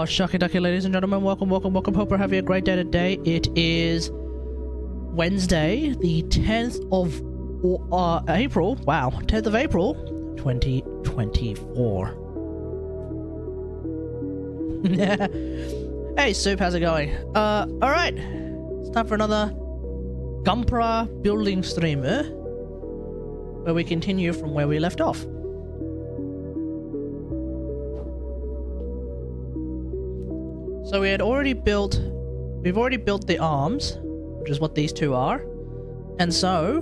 Shucky ducky, ladies and gentlemen, welcome. Hope you're having a great day today. It is Wednesday, the 10th of April. Wow, 10th of April, 2024. Hey, Soup, how's it going? Alright. It's time for another Gunpla Building stream, where we continue from where we left off. So we've already built the arms, which is what these two are. And so,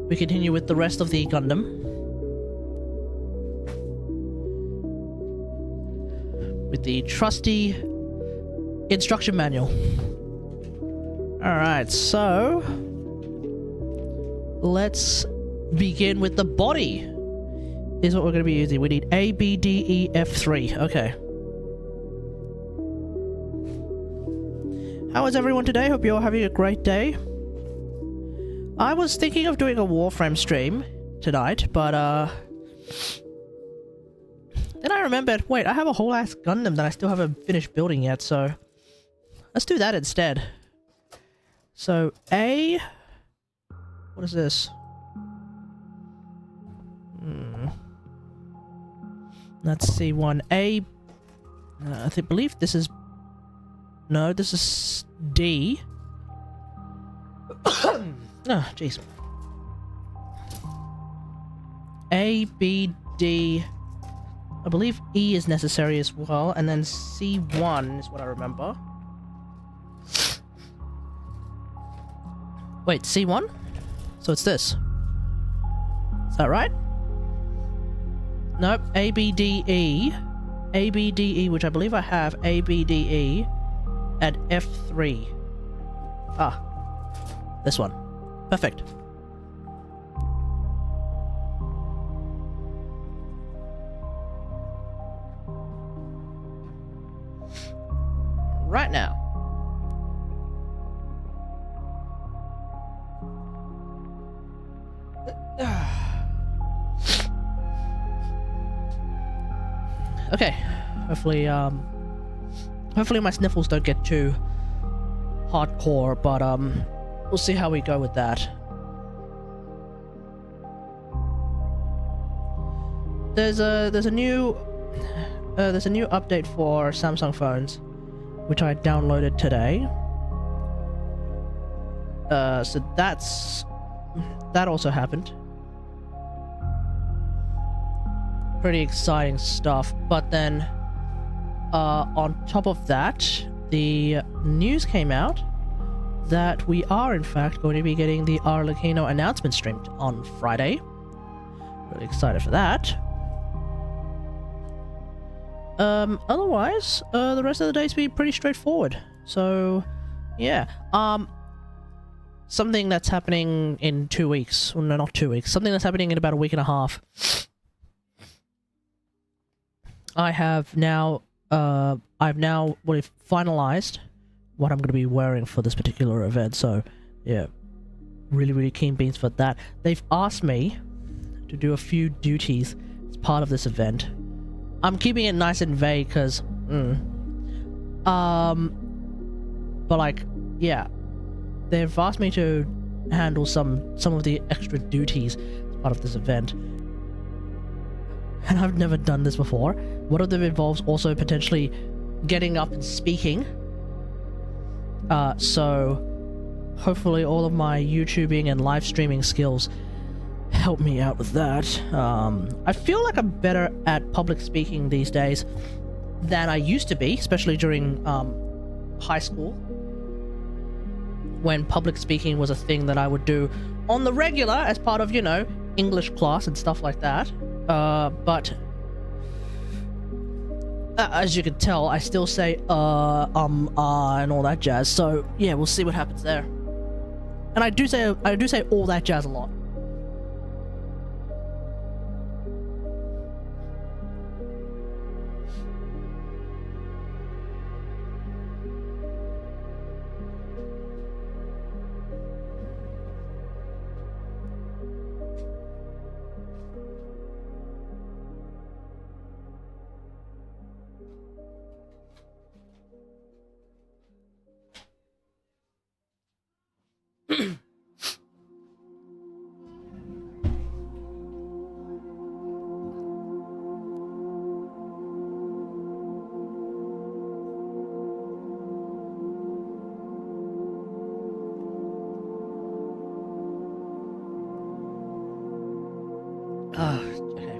we continue with the rest of the Gundam. With the trusty instruction manual. Alright, so let's begin with the body. Is what we're going to be using. We need A, B, D, E, F3. Okay. How is everyone today? Hope you're having a great day. I was thinking of doing a Warframe stream tonight, but then I remembered, wait, I have a whole ass Gundam that I still haven't finished building yet, so let's do that instead. So, A... What is this? Let's see, one. A... I believe this is... No, this is D. Oh, jeez. A, B, D... I believe E is necessary as well, and then C1 is what I remember. Wait, C1? So it's this. Is that right? Nope, A, B, D, E. A, B, D, E, which I believe I have. A, B, D, E. And F3. Ah. This one. Perfect. Right now. Okay. Hopefully my sniffles don't get too hardcore, but we'll see how we go with that. There's a new update for Samsung phones, which I downloaded today. So that also happened. Pretty exciting stuff. But then, on top of that, the news came out that we are in fact going to be getting the Arlecchino announcement streamed on Friday. Really excited for that. Otherwise, the rest of the day's been pretty straightforward. So, yeah. Something that's happening in 2 weeks. Well, no, not 2 weeks. Something that's happening in about a week and a half. I've now finalized what I'm going to be wearing for this particular event. So, yeah. Really keen beans for that. They've asked me to do a few duties as part of this event. I'm keeping it nice and vague because, but like, yeah, they've asked me to handle some of the extra duties as part of this event, and I've never done this before. One of them involves also potentially getting up and speaking. So hopefully all of my YouTubing and live streaming skills help me out with that. I feel like I'm better at public speaking these days than I used to be, especially during high school, when public speaking was a thing that I would do on the regular as part of, you know, English class and stuff like that. But as you can tell, I still say and all that jazz. So yeah, we'll see what happens there. And I do say all that jazz a lot. Okay.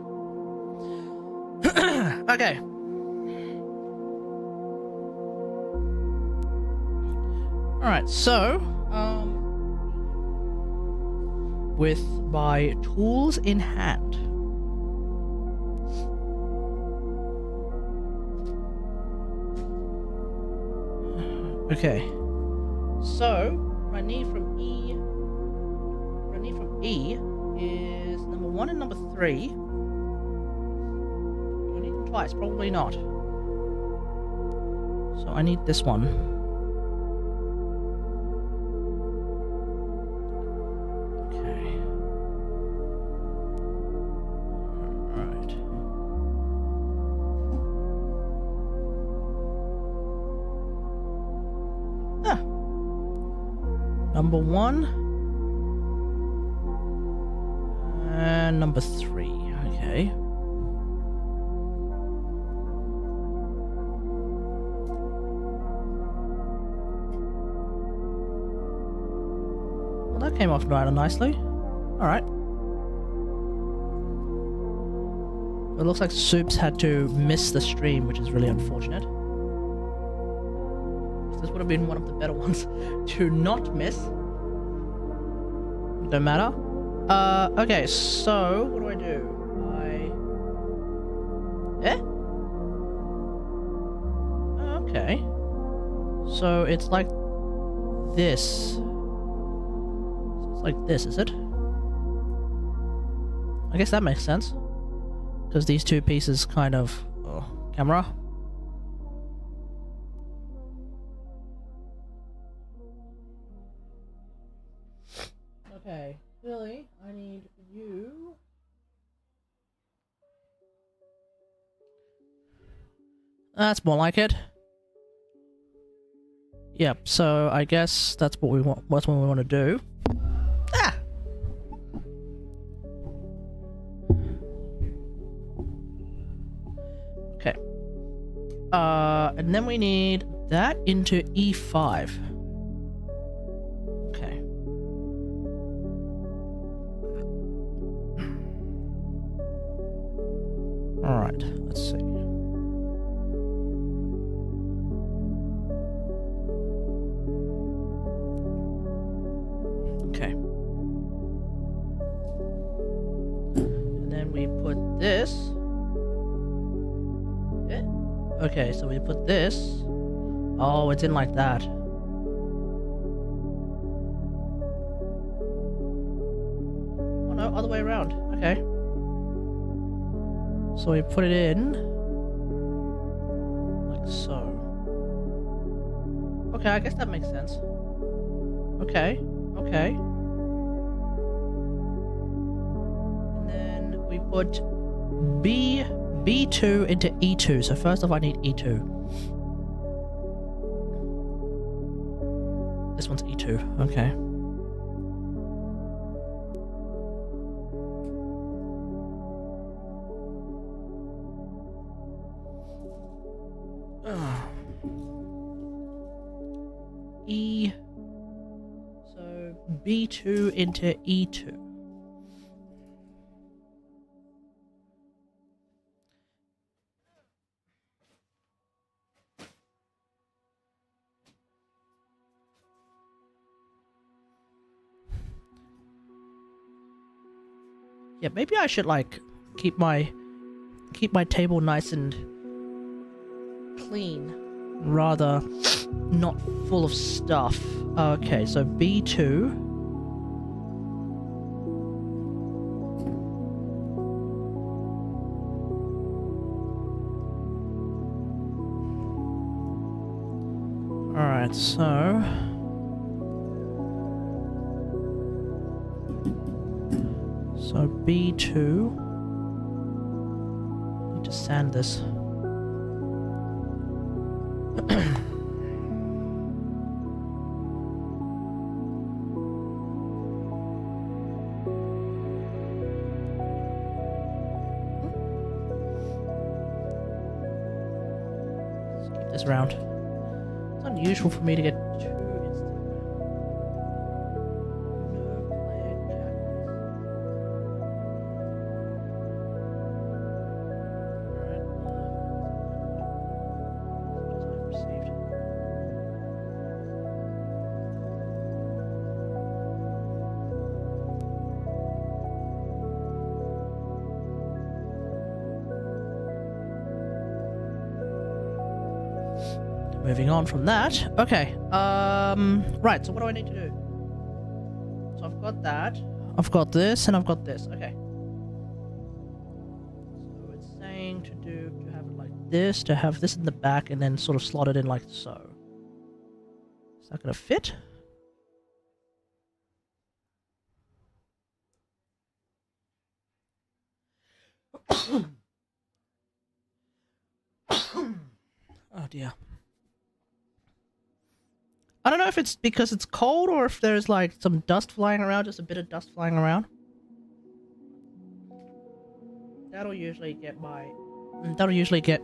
Okay. Alright, so, with my tools in hand. Okay. So, what I need from E is number 1 and number 3. Do I need them twice? Probably not. So I need this one. Okay. Alright. Ah. Number 1. And number 3. Okay. Well, that came off rather nicely. Alright. It looks like Soups had to miss the stream, which is really unfortunate. This would have been one of the better ones to not miss. Don't matter. Okay, so what do I do? Okay. So it's like this. It's like this, is it? I guess that makes sense. Because these two pieces kind of... Oh, camera. Okay, Billy, I need you. That's more like it. Yep, so I guess that's what we want. That's what we want to do. Ah! Okay. And then we need that into E5. Okay. Alright, let's see. Okay. And then we put this. Yeah. Okay, so we put this. Oh, it's in like that. Oh no, other way around. Okay. So we put it in like so. Okay, I guess that makes sense. Okay, okay. And then we put B2 into E2. So first off I need E2. This one's E2, okay. E, so B2 into E2. Yeah, maybe I should like keep my table nice and clean, rather not full of stuff. Okay, so B2. Alright, so B2. Need to sand this. This round. It's unusual for me to get 2 instant. No player moving on from that. Okay, right, so what do I need to do? So I've got that, I've got this, and I've got this. Okay. So it's saying to have it like this, to have this in the back, and then sort of slot it in like so. Is that gonna fit? Oh dear. I don't know if it's because it's cold or if there's like some dust flying around, just a bit of dust flying around. That'll usually get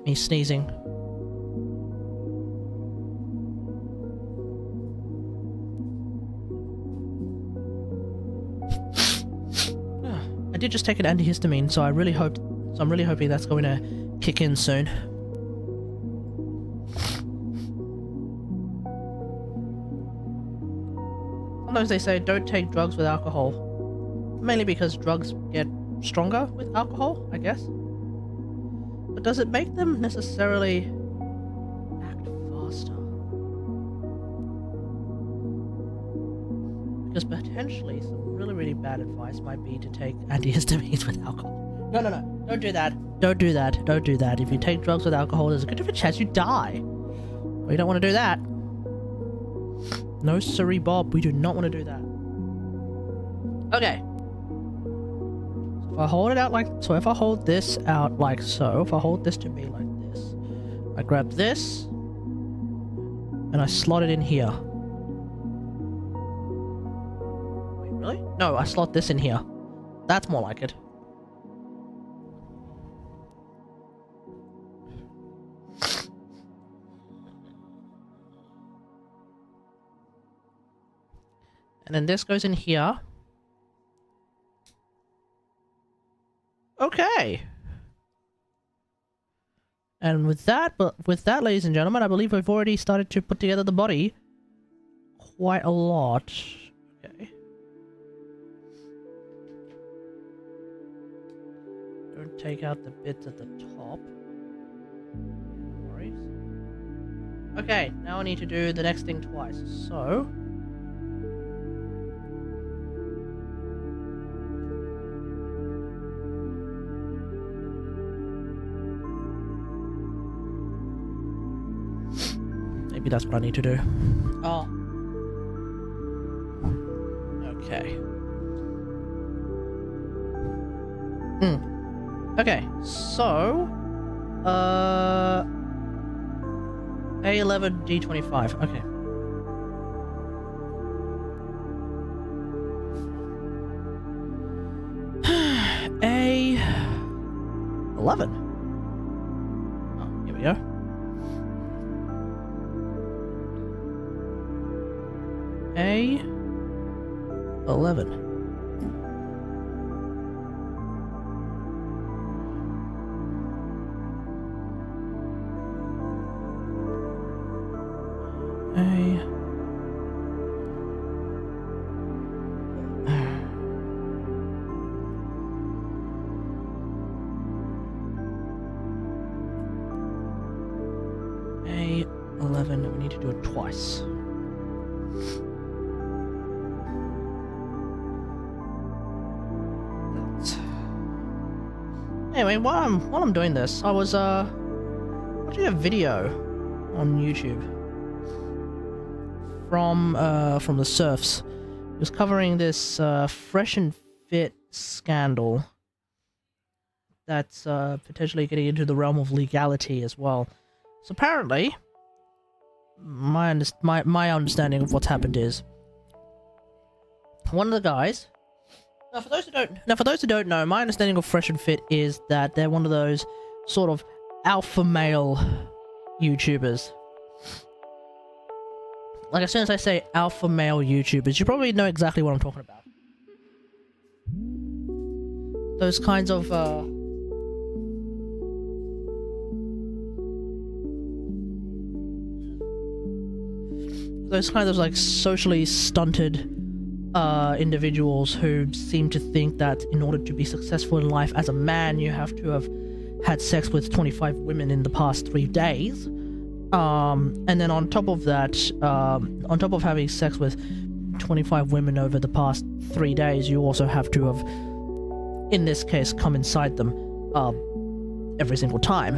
me sneezing. I did just take an antihistamine, so I'm really hoping that's going to kick in soon. Sometimes they say don't take drugs with alcohol. Mainly because drugs get stronger with alcohol, I guess. But does it make them necessarily act faster? Because potentially some really, really bad advice might be to take antihistamines with alcohol. No, don't do that. Don't do that. Don't do that. If you take drugs with alcohol, there's a good chance you die. We don't want to do that. No siree, Bob. We do not want to do that. Okay. So if I hold it out like... So if I hold this out like so, if I hold this to be like this, I grab this, and I slot it in here. Wait, really? No, I slot this in here. That's more like it. And then this goes in here. Okay. And with that, ladies and gentlemen, I believe we've already started to put together the body quite a lot. Okay. Don't take out the bits at the top. No worries. Okay, now I need to do the next thing twice. So... maybe that's what I need to do. Oh. Okay. Okay, so... A11, D25, okay. A11. Oh, here we go. A11. A11, we need to do it twice. Anyway, while I'm doing this, I was watching a video on YouTube from the Surfs. It was covering this Fresh and Fit scandal that's potentially getting into the realm of legality as well. So apparently, my understanding of what's happened is one of the guys. Now, for those who don't know, my understanding of Fresh and Fit is that they're one of those sort of alpha male YouTubers. Like, as soon as I say alpha male YouTubers, you probably know exactly what I'm talking about. Those kinds of, like socially stunted individuals who seem to think that in order to be successful in life as a man, you have to have had sex with 25 women in the past 3 days. And then on top of that, on top of having sex with 25 women over the past 3 days, you also have to have, in this case, come inside them every single time.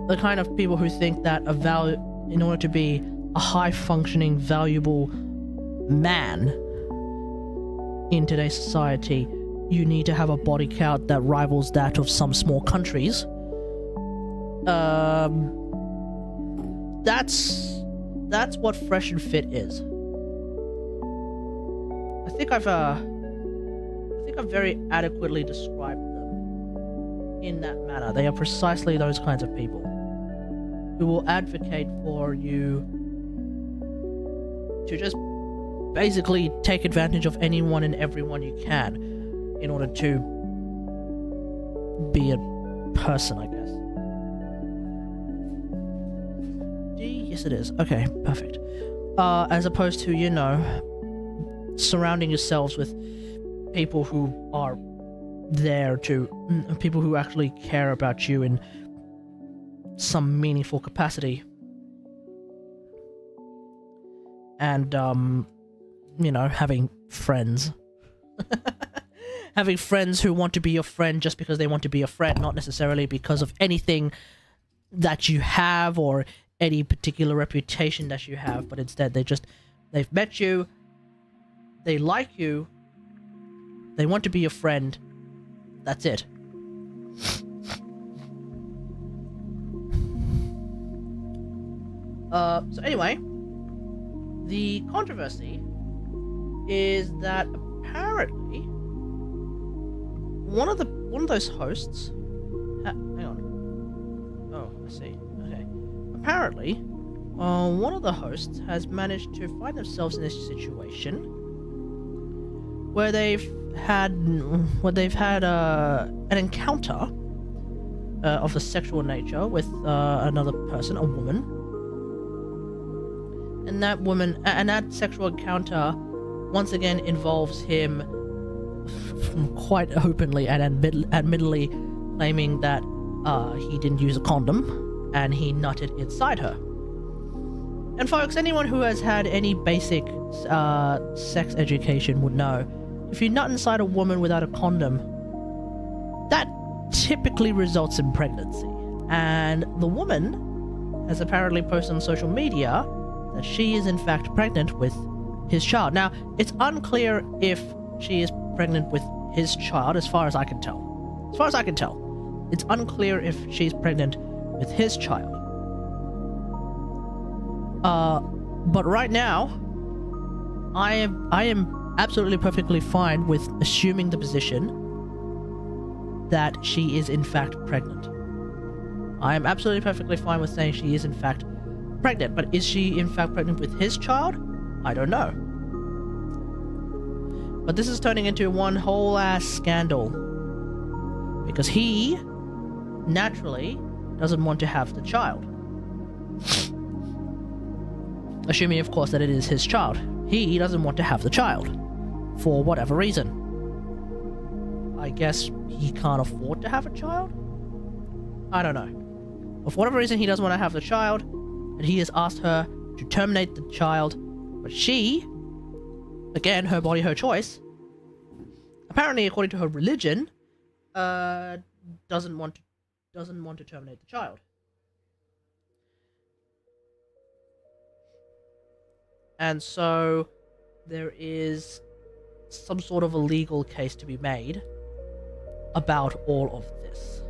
The kind of people who think that in order to be a high-functioning, valuable man in today's society, you need to have a body count that rivals that of some small countries. That's what Fresh and Fit is. I think I've very adequately described them in that manner. They are precisely those kinds of people who will advocate for you to just basically take advantage of anyone and everyone you can in order to be a person, I guess. Yes, it is. Okay, perfect. As opposed to, you know, surrounding yourselves with people who are there to... people who actually care about you in some meaningful capacity. And, you know, having friends. Having friends who want to be your friend just because they want to be your friend, not necessarily because of anything that you have or any particular reputation that you have, but instead they've met you, they like you, they want to be your friend, that's it. So anyway, the controversy is that apparently one of those hosts hang on. Oh, I see. Okay. Apparently, one of the hosts has managed to find themselves in this situation where they've had an encounter of a sexual nature with another person, a woman, and that sexual encounter once again involves him quite openly and admittedly claiming that he didn't use a condom and he nutted inside her. And folks, anyone who has had any basic sex education would know, if you nut inside a woman without a condom, that typically results in pregnancy. And the woman has apparently posted on social media that she is in fact pregnant with his child. Now, it's unclear if she is pregnant with his child, as far as I can tell. As far as I can tell, it's unclear if she's pregnant with his child. But right now, I am absolutely perfectly fine with assuming the position that she is in fact pregnant. I am absolutely perfectly fine with saying she is in fact pregnant, but is she in fact pregnant with his child? I don't know. But this is turning into one whole ass scandal because he naturally doesn't want to have the child. Assuming, of course, that it is his child. He doesn't want to have the child for whatever reason. I guess he can't afford to have a child? I don't know. But for whatever reason, he doesn't want to have the child, and he has asked her to terminate the child, but she, again, her body, her choice, apparently, according to her religion, doesn't want to terminate the child. And so there is some sort of a legal case to be made about all of this.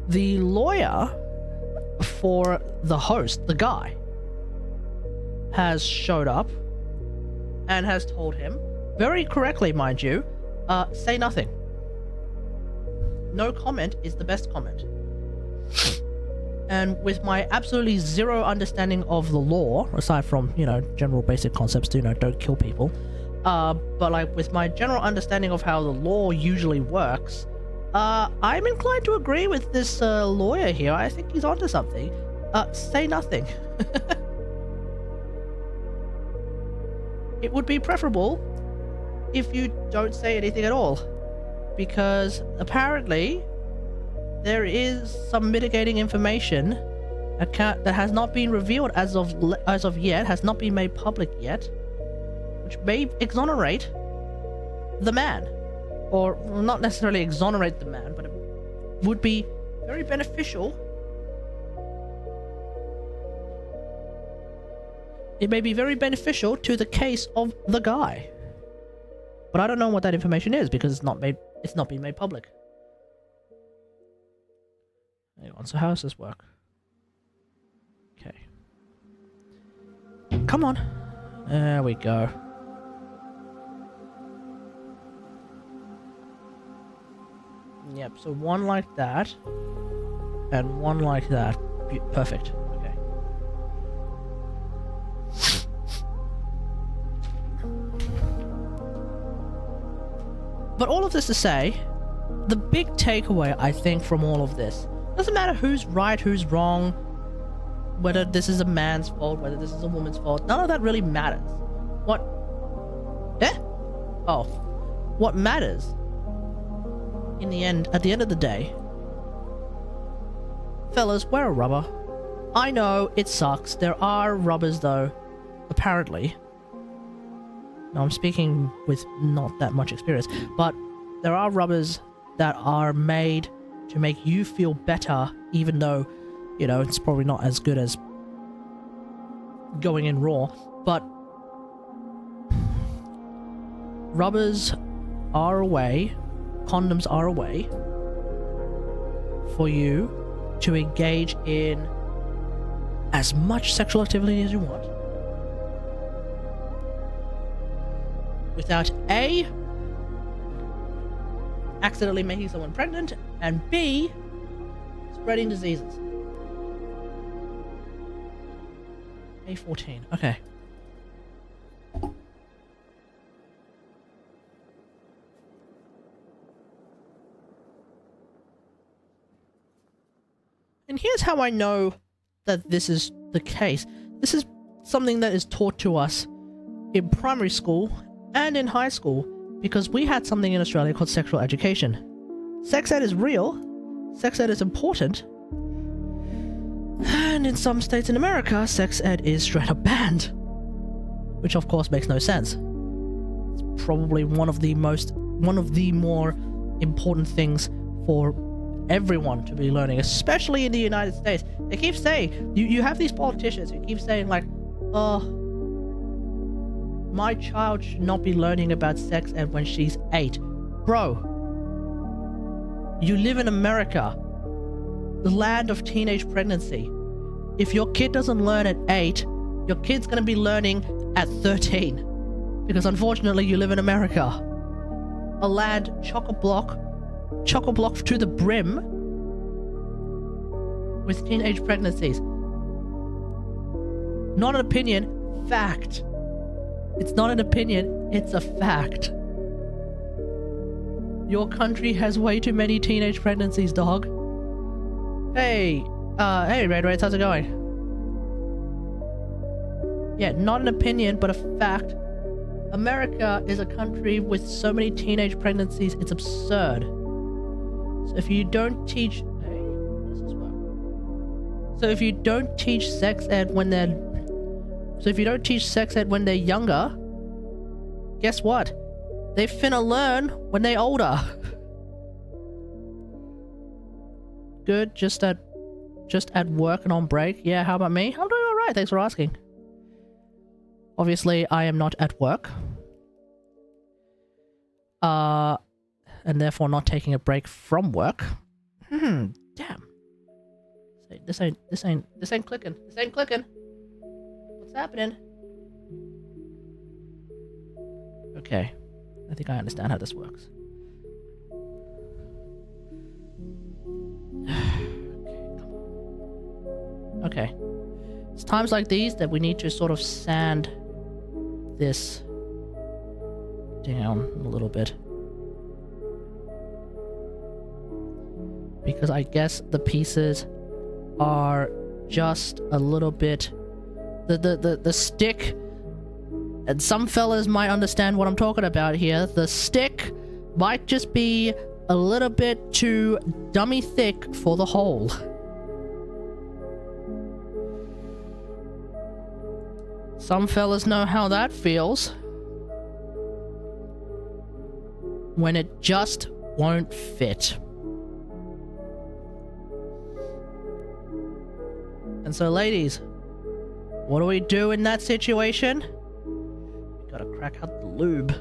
The lawyer for the host, the guy, has showed up and has told him, very correctly mind you, say nothing. No comment is the best comment. And with my absolutely zero understanding of the law, aside from, you know, general basic concepts, you know, don't kill people, but like with my general understanding of how the law usually works, I'm inclined to agree with this lawyer here. I think he's onto something. Say nothing. It would be preferable if you don't say anything at all. because apparently there is some mitigating information that has not been revealed as of yet, has not been made public yet, which may exonerate the man, or not necessarily exonerate the man, but it would be very beneficial. It may be very beneficial to the case of the guy, but I don't know what that information is because it's not been made public. Hang on, so how does this work? Okay. Come on. There we go. Yep, so one like that, and one like that. Perfect. Okay. But all of this to say, the big takeaway, I think, from all of this, doesn't matter who's right, who's wrong, whether this is a man's fault, whether this is a woman's fault, none of that really matters. What matters in the end, at the end of the day, fellas, wear a rubber. I know it sucks. There are rubbers though, apparently. Now I'm speaking with not that much experience, but there are rubbers that are made to make you feel better, even though, you know, it's probably not as good as going in raw, but rubbers are a way, condoms are a way for you to engage in as much sexual activity as you want without A, accidentally making someone pregnant, and B, spreading diseases. A14, okay. And here's how I know that this is the case. This is something that is taught to us in primary school and in high school, because we had something in Australia called sexual education. Sex ed is real, sex ed is important, and in some states in America, sex ed is straight up banned. Which of course makes no sense. It's probably one of the more important things for everyone to be learning, especially in the United States. They keep saying, you have these politicians who keep saying like, my child should not be learning about sex ed when she's 8. Bro, you live in America, the land of teenage pregnancy. If your kid doesn't learn at 8, your kid's gonna be learning at 13. Because unfortunately you live in America. A land chock-a-block to the brim with teenage pregnancies. Not an opinion, fact. It's not an opinion, it's a fact. Your country has way too many teenage pregnancies, dog. Hey, Red Reds, how's it going? Yeah, not an opinion, but a fact. America is a country with so many teenage pregnancies, it's absurd. So if you don't teach... Hey, how does this work? So if you don't teach sex ed when they're... So if you don't teach sex ed when they're younger, guess what? They finna learn when they're older. Good, just at work and on break. Yeah, how about me? I'm doing alright, thanks for asking. Obviously, I am not at work. And therefore not taking a break from work. Damn. This ain't clicking. This ain't clicking. What's happening? Okay. I think I understand how this works. Okay. It's times like these that we need to sort of sand this down a little bit. Because I guess the pieces are just a little bit... The stick... And some fellas might understand what I'm talking about here. The stick might just be a little bit too dummy thick for the hole. Some fellas know how that feels. When it just won't fit. And so, ladies, what do we do in that situation? We gotta crack out the lube.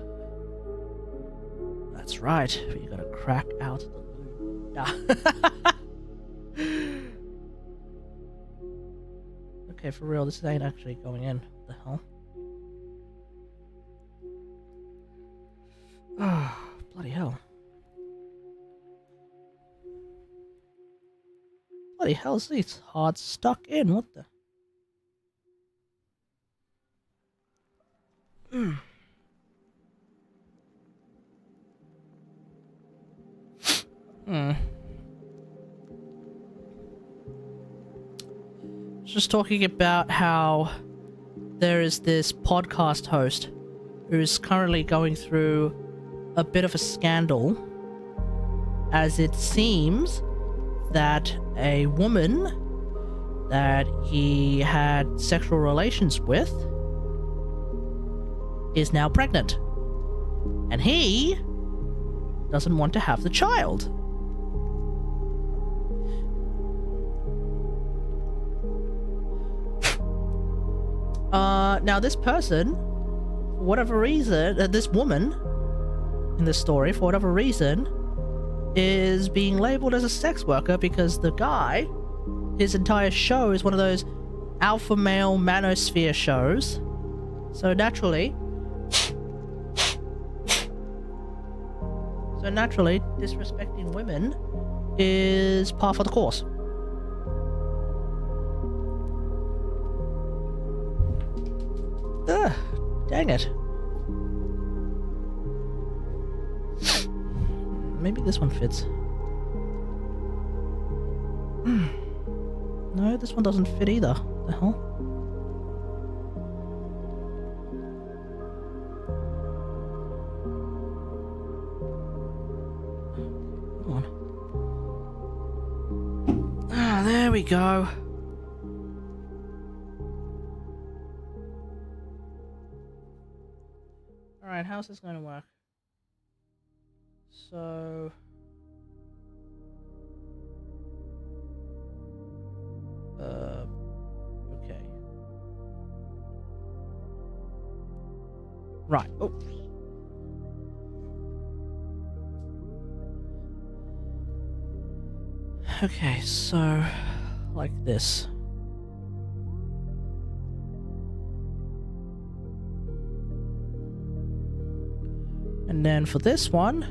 That's right, we gotta crack out the lube. Nah. Okay, for real, this ain't actually going in. What the hell? Ah, bloody hell. Bloody hell, it's hard stuck in, what the? Just talking about how there is this podcast host who's currently going through a bit of a scandal, as it seems that a woman that he had sexual relations with is now pregnant, and he doesn't want to have the child. Now this person, for whatever reason, this woman in this story, for whatever reason, is being labeled as a sex worker because the guy, his entire show is one of those alpha male manosphere shows. So naturally, disrespecting women is par for the course. Ugh, dang it. Maybe this one fits. No, this one doesn't fit either. What the hell? Come on. Ah, there we go. Alright, how's this going to work? So... okay. Right, oh. Okay, so... like this. And then for this one,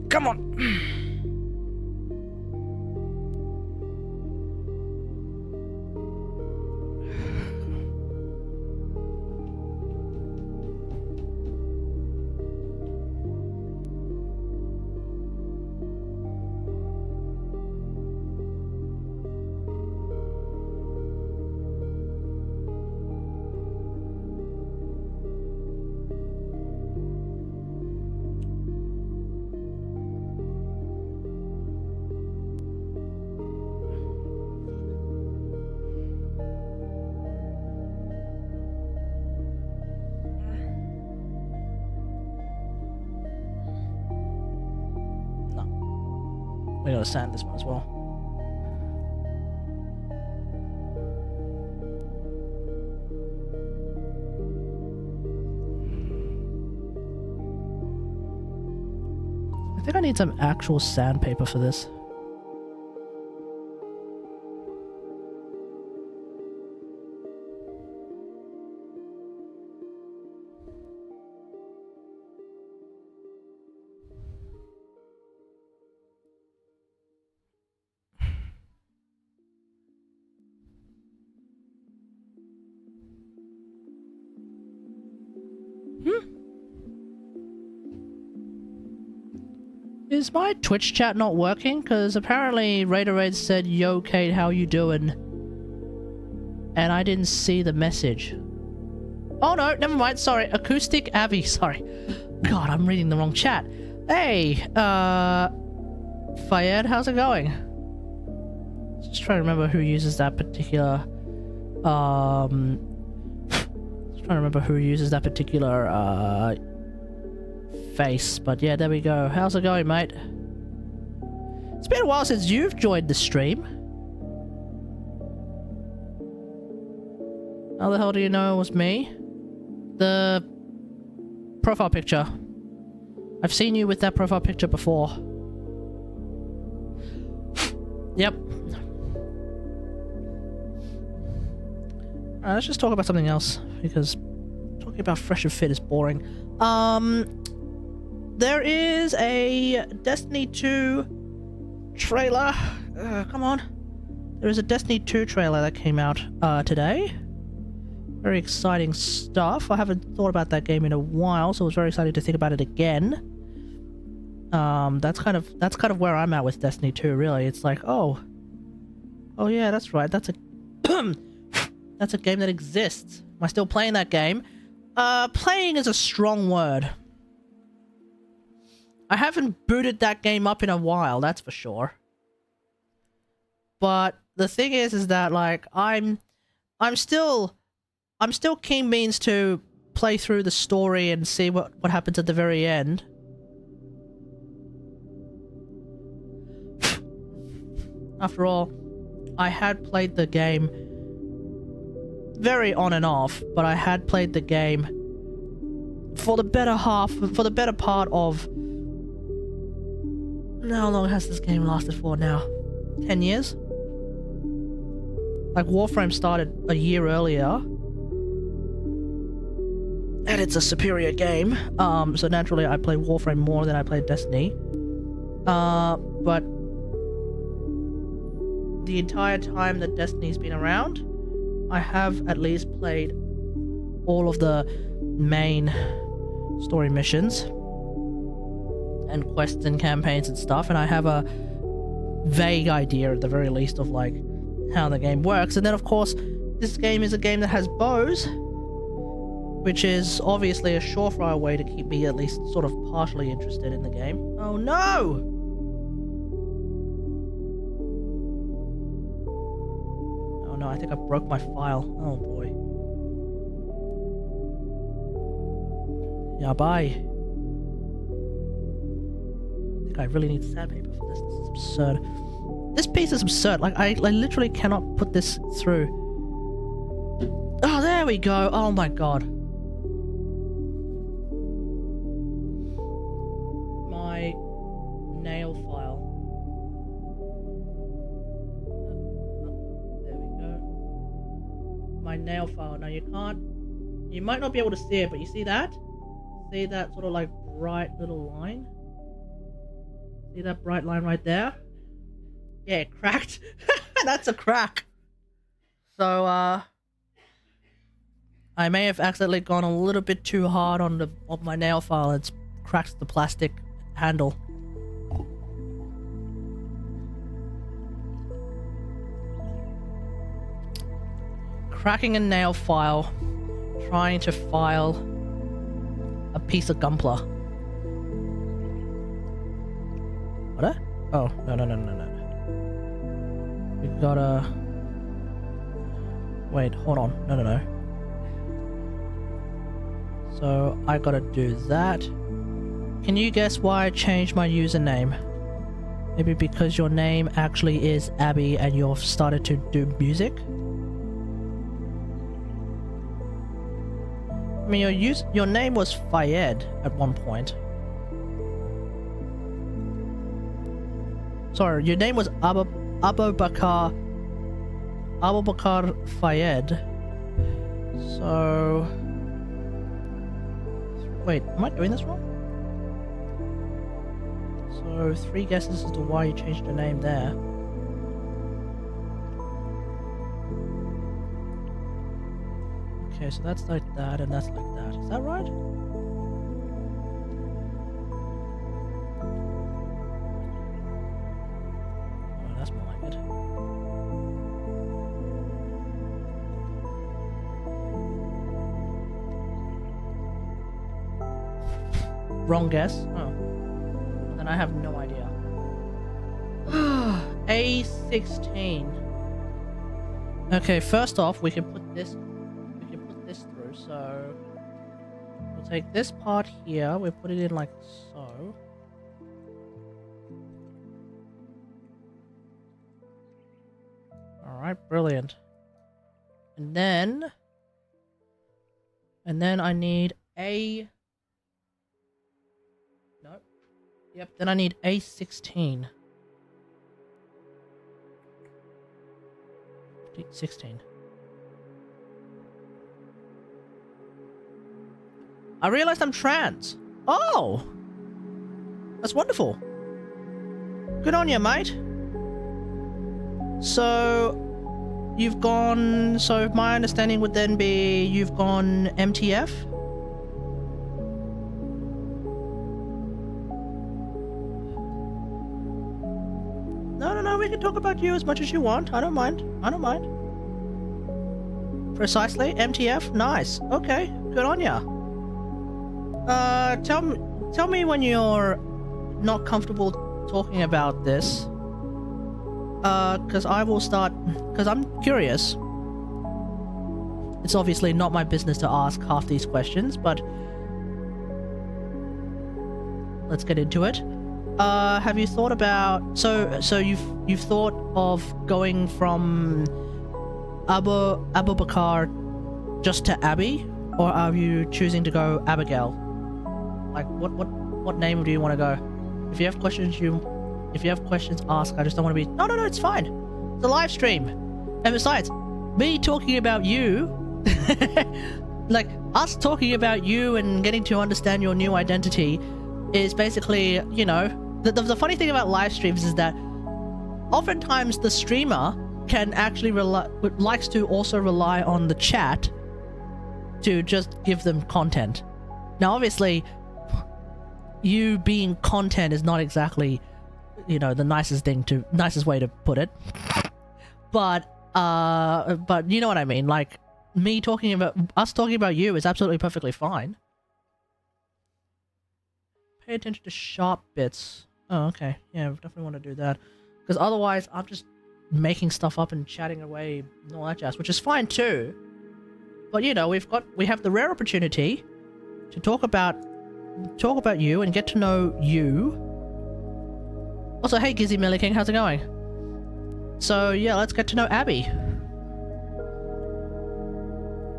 come on. We gotta sand this one as well. I think I need some actual sandpaper for this. Is my Twitch chat not working? Because apparently Raiderade said, "Yo, Kate, how you doing?" And I didn't see the message. Oh no, never mind, sorry. Acoustic Abby, sorry. God, I'm reading the wrong chat. Hey, Fayed, how's it going? Just trying to remember who uses that particular, face, but yeah, there we go. How's it going, mate? It's been a while since you've joined the stream. How the hell do you know it was me? The profile picture. I've seen you with that profile picture before. Yep. Alright, let's just talk about something else, because talking about Fresh and Fit is boring. There is a Destiny 2 trailer. Come on. There is a Destiny 2 trailer that came out today. Very exciting stuff. I haven't thought about that game in a while, so I was very excited to think about it again. That's kind of where I'm at with Destiny 2, really. It's like, oh yeah, that's right. That's a that's a game that exists. Am I still playing that game? Playing is a strong word. I haven't booted that game up in a while, that's for sure. But the thing is that like I'm still keen beans to play through the story and see what happens at the very end. After all, I had played the game very on and off, but I had played the game for the better part of... How long has this game lasted for now? 10 years? Like, Warframe started a year earlier. And it's a superior game. So naturally I played Warframe more than I played Destiny. But the entire time that Destiny's been around, I have at least played all of the main story missions and quests and campaigns and stuff, and I have a vague idea at the very least of like how the game works. And then of course this game is a game that has bows, which is obviously a surefire way to keep me at least sort of partially interested in the game. Oh no! Oh no, I think I broke my file. Oh boy. Yeah, bye. I really need sandpaper for this. This is absurd. This piece is absurd. Like, I literally cannot put this through. Oh, there we go. Oh my god. My nail file. Oh, there we go. My nail file. Now you can't... You might not be able to see it, but you see that? See that sort of like bright little line? See that bright line right there? Yeah, it cracked. That's a crack. So, I may have accidentally gone a little bit too hard on my nail file. It's cracked the plastic handle. Cracking a nail file, trying to file a piece of Gunpla. What? Oh, no. We gotta... Wait, hold on. No. So, I gotta do that. Can you guess why I changed my username? Maybe because your name actually is Abby and you've started to do music? I mean, your name was Fayed at one point. Sorry, your name was Abubakar Fayed. So... Wait, am I doing this wrong? So, 3 guesses as to why you changed your name there. Okay, so that's like that, and that's like that. Is that right? Wrong guess. Oh. Well, then I have no idea. A16. Okay, first off, we can put this through, so we'll take this part here, we'll put it in like so. Alright, brilliant. And then I need a... Nope. Yep, then I need A16. 16. I realized I'm trans. Oh! That's wonderful. Good on you, mate. So... You've gone... So my understanding would then be you've gone MTF? No, we can talk about you as much as you want. I don't mind. Precisely. MTF? Nice. Okay. Good on ya. Tell me when you're not comfortable talking about this. Because I will start... Because I'm curious. It's obviously not my business to ask half these questions, but... Let's get into it. Have you thought about... So you've thought of going from... Abu Bakr just to Abby? Or are you choosing to go Abigail? Like, what name do you want to go? If you have questions, ask. I just don't want to be... No, it's fine. It's a live stream. And besides, me talking about you... like, us talking about you and getting to understand your new identity is basically, you know... The funny thing about live streams is that oftentimes the streamer can actually likes to also rely on the chat to just give them content. Now, obviously, you being content is not exactly... you know, the nicest way to put it, but you know what I mean. Like us talking about you is absolutely perfectly fine. Pay attention to sharp bits. Oh, okay, yeah, we definitely want to do that, because otherwise I'm just making stuff up and chatting away and all that jazz, which is fine too. But you know, we have the rare opportunity to talk about you and get to know you. Also, hey Gizzy Millie King, how's it going? So yeah, let's get to know Abby.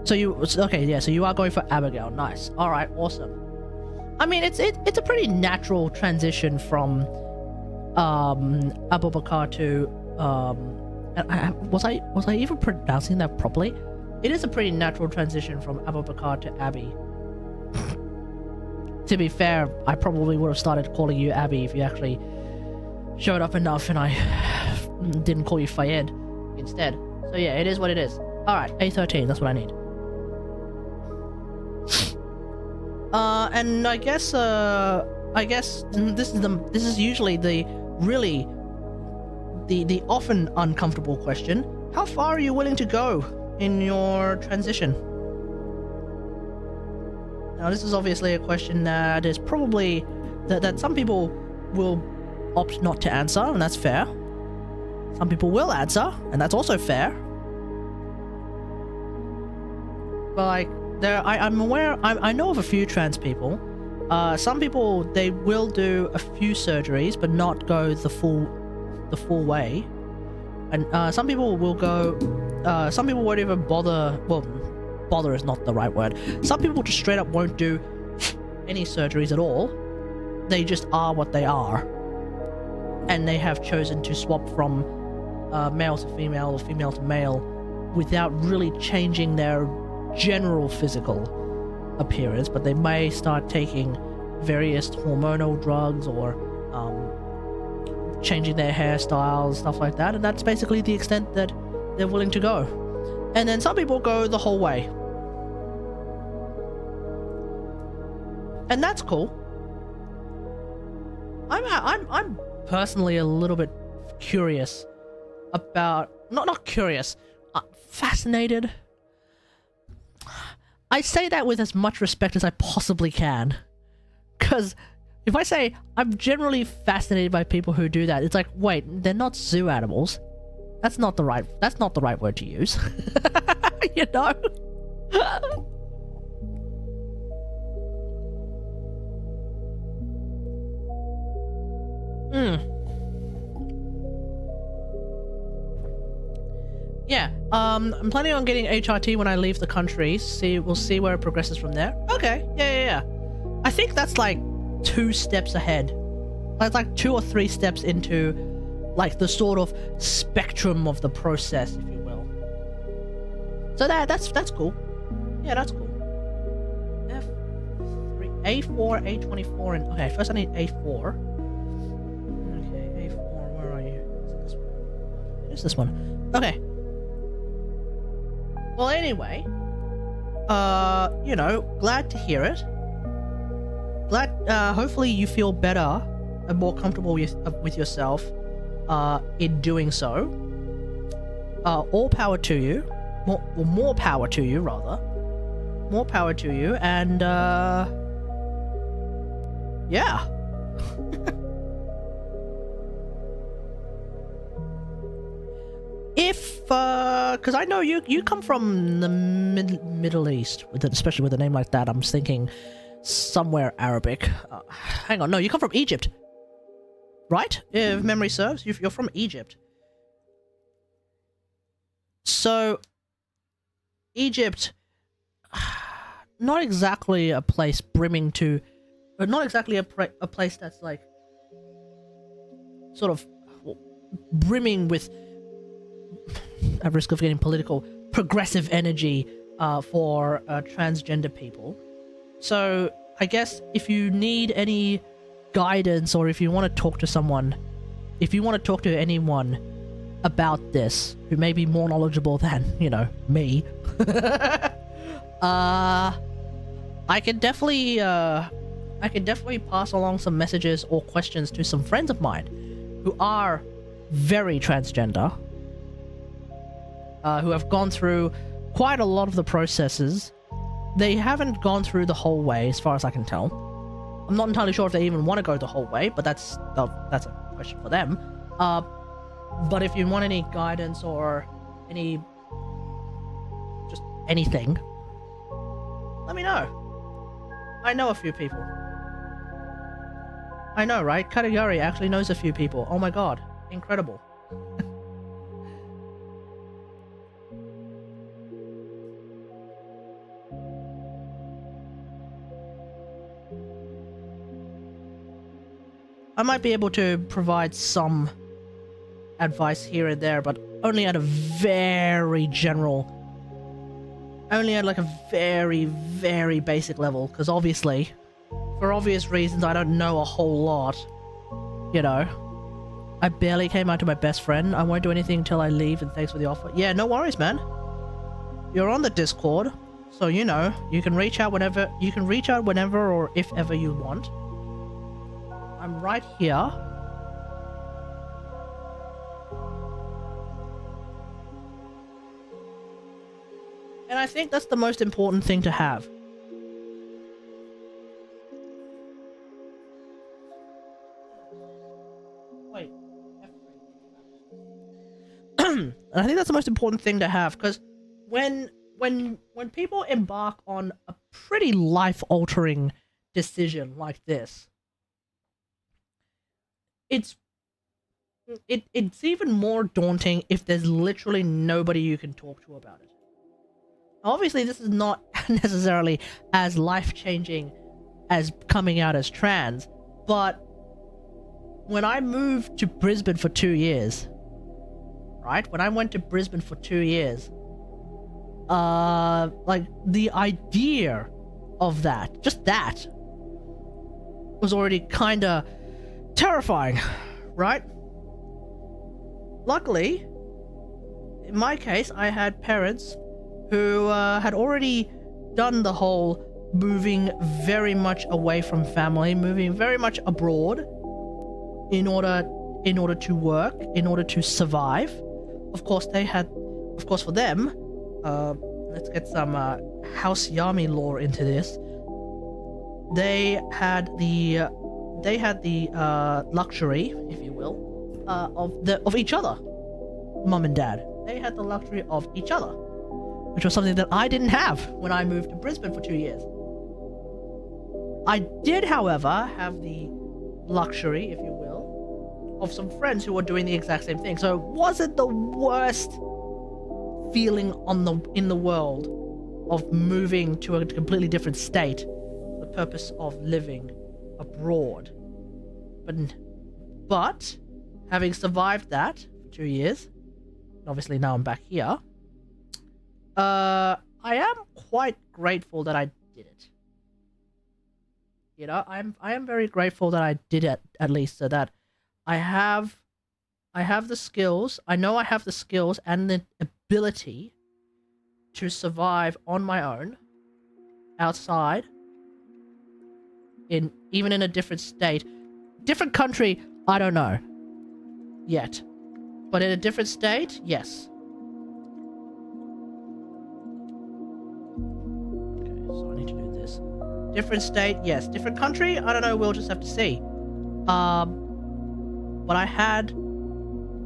So you are going for Abigail. Nice. All right, awesome. I mean, it's a pretty natural transition from Abu Bakr to was I even pronouncing that properly? It is a pretty natural transition from Abu Bakr to Abby. To be fair, I probably would have started calling you Abby if you actually showed up enough and I didn't call you Fayed instead. So yeah, it is what it is. Alright, A13, that's what I need. And I guess this is usually the often uncomfortable question. How far are you willing to go in your transition? Now, this is obviously a question that is probably that some people will opt not to answer, and that's fair. Some people will answer, and that's also fair. But like, I'm aware, I know of a few trans people. Some people, they will do a few surgeries, but not go the full way. And some people will go. Some people won't even bother. Well, bother is not the right word. Some people just straight up won't do any surgeries at all. They just are what they are, and they have chosen to swap from male to female or female to male without really changing their general physical appearance. But they may start taking various hormonal drugs or changing their hairstyles, stuff like that, and that's basically the extent that they're willing to go. And then some people go the whole way, and that's cool. I'm personally a little bit curious about, not curious, fascinated. I say that with as much respect as I possibly can, Because if I say I'm generally fascinated by people who do that, it's like, wait, they're not zoo animals. That's not the right word to use. You know? Yeah, I'm planning on getting HRT when I leave the country. We'll see where it progresses from there. Okay, yeah. I think that's like 2 steps ahead. That's like 2 or 3 steps into like the sort of spectrum of the process, if you will. So that's cool. Yeah, that's cool. F3, A4, A24, and okay, first I need A4. Okay, A4, where are you? Is this one? Okay. Well, anyway, you know, glad to hear it. Glad, hopefully you feel better and more comfortable with yourself, in doing so. All power to you. More power to you, rather. More power to you, and, yeah. If, because I know you come from the Middle East, especially with a name like that, I'm thinking somewhere Arabic. Hang on, no, you come from Egypt, right? If memory serves, you're from Egypt. So, Egypt, not exactly a place brimming to, but not exactly a place that's like, sort of brimming with, at risk of getting political, progressive energy for transgender people. So I guess if you need any guidance, or if you want to talk to someone, if you want to talk to anyone about this who may be more knowledgeable than, you know, me, I can definitely pass along some messages or questions to some friends of mine who are very transgender, who have gone through quite a lot of the processes. They haven't gone through the whole way, as far as I can tell. I'm not entirely sure if they even want to go the whole way, but that's a question for them. But if you want any guidance or just anything, let me know. I know a few people. I know, right? Katagari actually knows a few people. Oh my god. Incredible. I might be able to provide some advice here and there, but only at a very general, only at like a very, very basic level, because obviously, for obvious reasons, I don't know a whole lot, you know. I barely came out to my best friend. I won't do anything until I leave, and thanks for the offer. Yeah, no worries, man. You're on the Discord, so you know, you can reach out whenever or if ever you want. I'm right here. And I think that's the most important thing to have. Wait. And I think that's the most important thing to have, because when people embark on a pretty life-altering decision like this, it's even more daunting if there's literally nobody you can talk to about it. Obviously, this is not necessarily as life-changing as coming out as trans, but when I moved to Brisbane for 2 years, right? When I went to Brisbane for 2 years, like, the idea of that, just that, was already kinda terrifying, right? Luckily, in my case, I had parents who had already done the whole moving very much away from family, moving very much abroad in order to work, in order to survive. Of course, for them, let's get some House Yami lore into this. they had the luxury, if you will, of each other. Mum and dad. They had the luxury of each other, which was something that I didn't have when I moved to Brisbane for 2 years. I did, however, have the luxury, if you will, of some friends who were doing the exact same thing. So it wasn't the worst feeling in the world of moving to a completely different state for the purpose of living abroad. But having survived that for 2 years, obviously now I'm back here, I am quite grateful that I did it. You know, I am very grateful that I did it, at least, so that I have the skills. I know I have the skills and the ability to survive on my own outside, even in a different state, different country. I don't know yet, but in a different state, yes. Okay, so I need to do this. Different state, yes. Different country, I don't know. We'll just have to see. But I had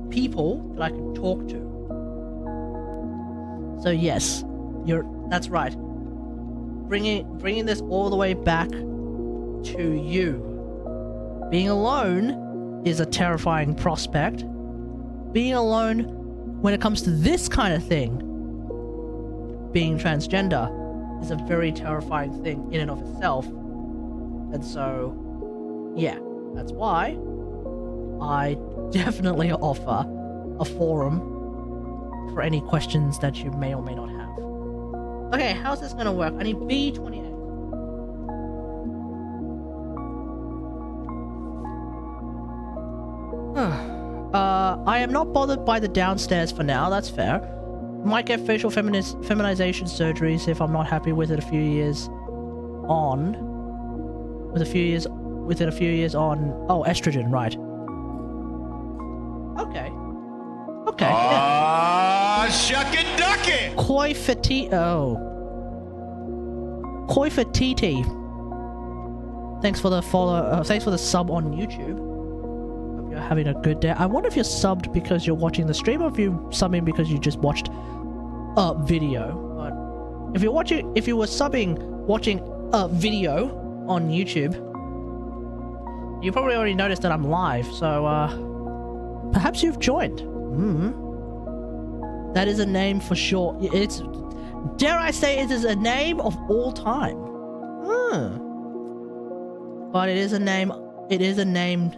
people that I could talk to. So yes, that's right. Bringing this all the way back to you. Being alone is a terrifying prospect. Being alone when it comes to this kind of thing, being transgender, is a very terrifying thing in and of itself. And so, yeah, that's why I definitely offer a forum for any questions that you may or may not have. Okay, how's this gonna work? I need B28. I am not bothered by the downstairs for now, that's fair. Might get facial feminization surgeries if I'm not happy with it a few years on. Within a few years on... Oh, estrogen, right. Okay. Okay. Ah, shuck and duck it! Koi Fatiti. Thanks for the follow. Thanks for the sub on YouTube. Hope you're having a good day. I wonder if you're subbed because you're watching the stream, or if you're subbing because you just watched a video. But if you were subbing watching a video on YouTube, you probably already noticed that I'm live. So perhaps you've joined. That is a name for sure. It's, dare I say, it is a name of all time. But it is a name. It is a name.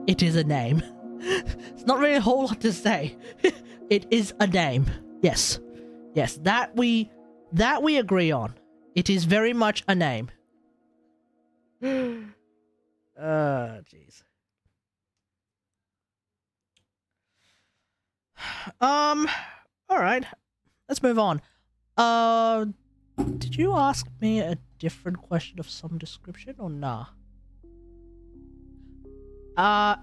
It is a name. It's not really a whole lot to say. It is a name. Yes. Yes, that we agree on. It is very much a name. Jeez. Alright. Let's move on. Did you ask me a different question of some description or nah?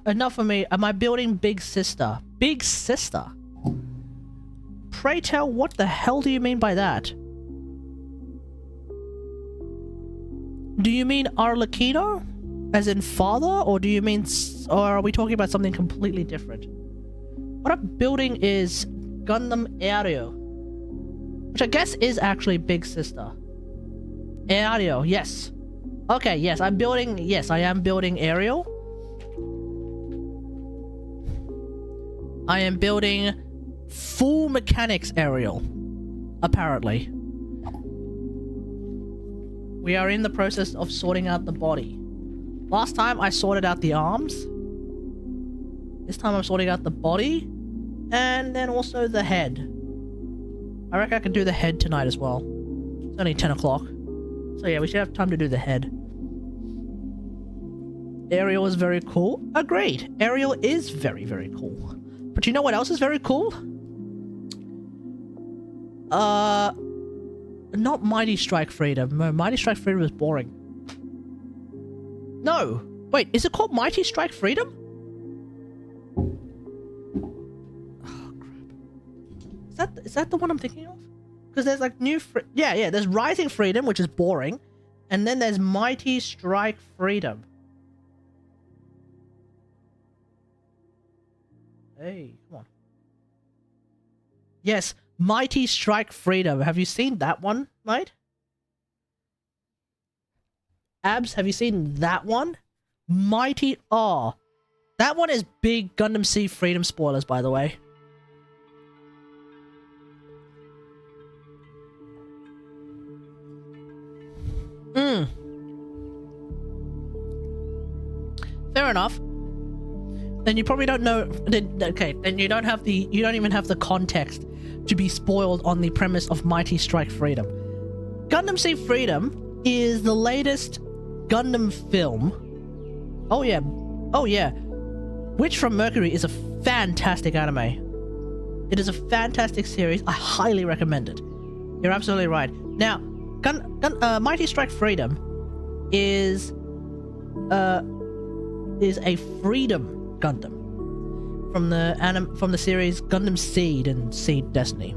Enough for me. Am I building Big Sister? Big Sister? Pray tell, what the hell do you mean by that? Do you mean Arlecchino? As in father? Or do you mean... Or are we talking about something completely different? What I'm building is Gundam Aereo, which I guess is actually Big Sister. Aereo, yes. Okay, yes, I am building Aereo. I am building full mechanics Aerial, apparently. We are in the process of sorting out the body. Last time I sorted out the arms. This time I'm sorting out the body. And then also the head. I reckon I can do the head tonight as well. It's only 10 o'clock. So yeah, we should have time to do the head. Aerial is very cool. Agreed. Aerial is very, very cool. But you know what else is very cool? Not Mighty Strike Freedom. No, Mighty Strike Freedom is boring. No! Wait, is it called Mighty Strike Freedom? Oh, crap. Is that the one I'm thinking of? Because there's like new... there's Rising Freedom, which is boring. And then there's Mighty Strike Freedom. Hey, come on. Yes, Mighty Strike Freedom. Have you seen that one, mate? Abs, have you seen that one? Mighty... Oh. That one is big Gundam Seed Freedom spoilers, by the way. Fair enough. Then you probably don't know... then you don't have the... You don't even have the context to be spoiled on the premise of Mighty Strike Freedom. Gundam Seed Freedom is the latest Gundam film. Oh yeah. Oh yeah. Witch from Mercury is a fantastic anime. It is a fantastic series. I highly recommend it. You're absolutely right. Now, Mighty Strike Freedom is a Freedom Gundam from the series Gundam Seed and Seed Destiny.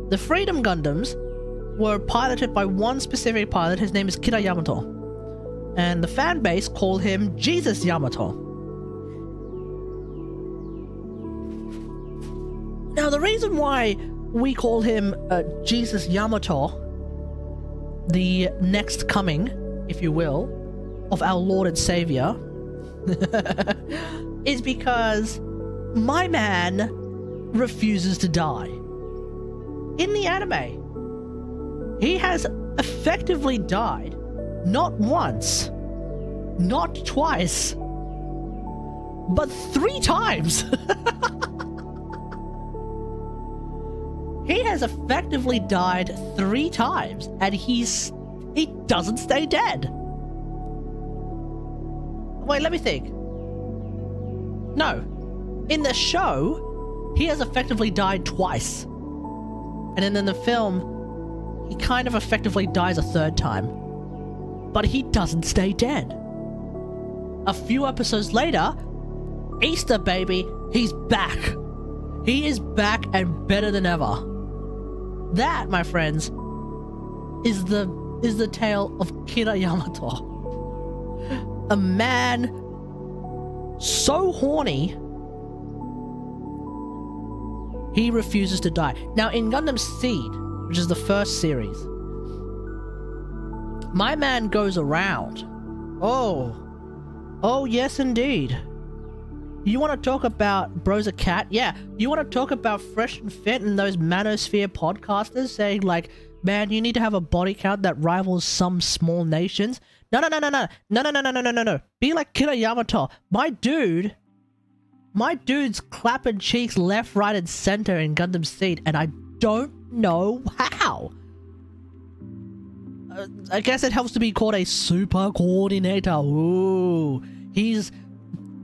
The Freedom Gundams were piloted by one specific pilot. His name is Kira Yamato, and the fan base called him Jesus Yamato. Now, the reason why we call him Jesus Yamato, the next coming, if you will, of our Lord and Savior, is because my man refuses to die. In the anime, he has effectively died not once, not twice, but 3 times. He has effectively died 3 times, and he doesn't stay dead. Wait, let me think. No. In the show, he has effectively died twice. And then in the film, he kind of effectively dies a 3rd time. But he doesn't stay dead. A few episodes later, Easter baby, he's back. He is back and better than ever. That, my friends, is the tale of Kira Yamato. A man so horny, he refuses to die. Now, in Gundam Seed, which is the first series, my man goes around. Oh yes indeed. You want to talk about Bro's a cat? Yeah. You want to talk about Fresh and Fit and those Manosphere podcasters saying like, man, you need to have a body count that rivals some small nations? No. Be like Kira Yamato. My dude's clapping cheeks left, right, and center in Gundam Seed, and I don't know how. I guess it helps to be called a super coordinator. Ooh. He's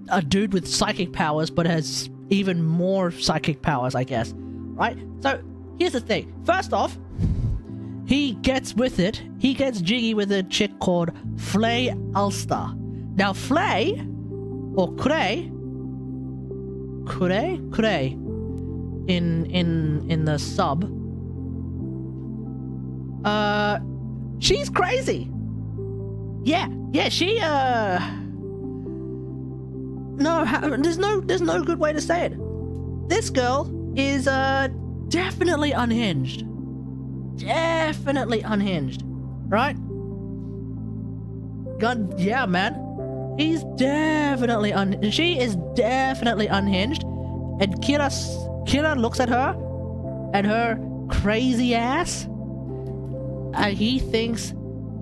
a dude with psychic powers, but has even more psychic powers, I guess. Right? So, here's the thing. First off, he gets with it. He gets jiggy with a chick called Flay Ulster. Now, Flay, or Kure, in the sub, she's crazy. Yeah, she, no, there's no good way to say it. This girl is, definitely unhinged. Definitely unhinged. Right? God, yeah, man. She is definitely unhinged. And Kira looks at her and her crazy ass, and he thinks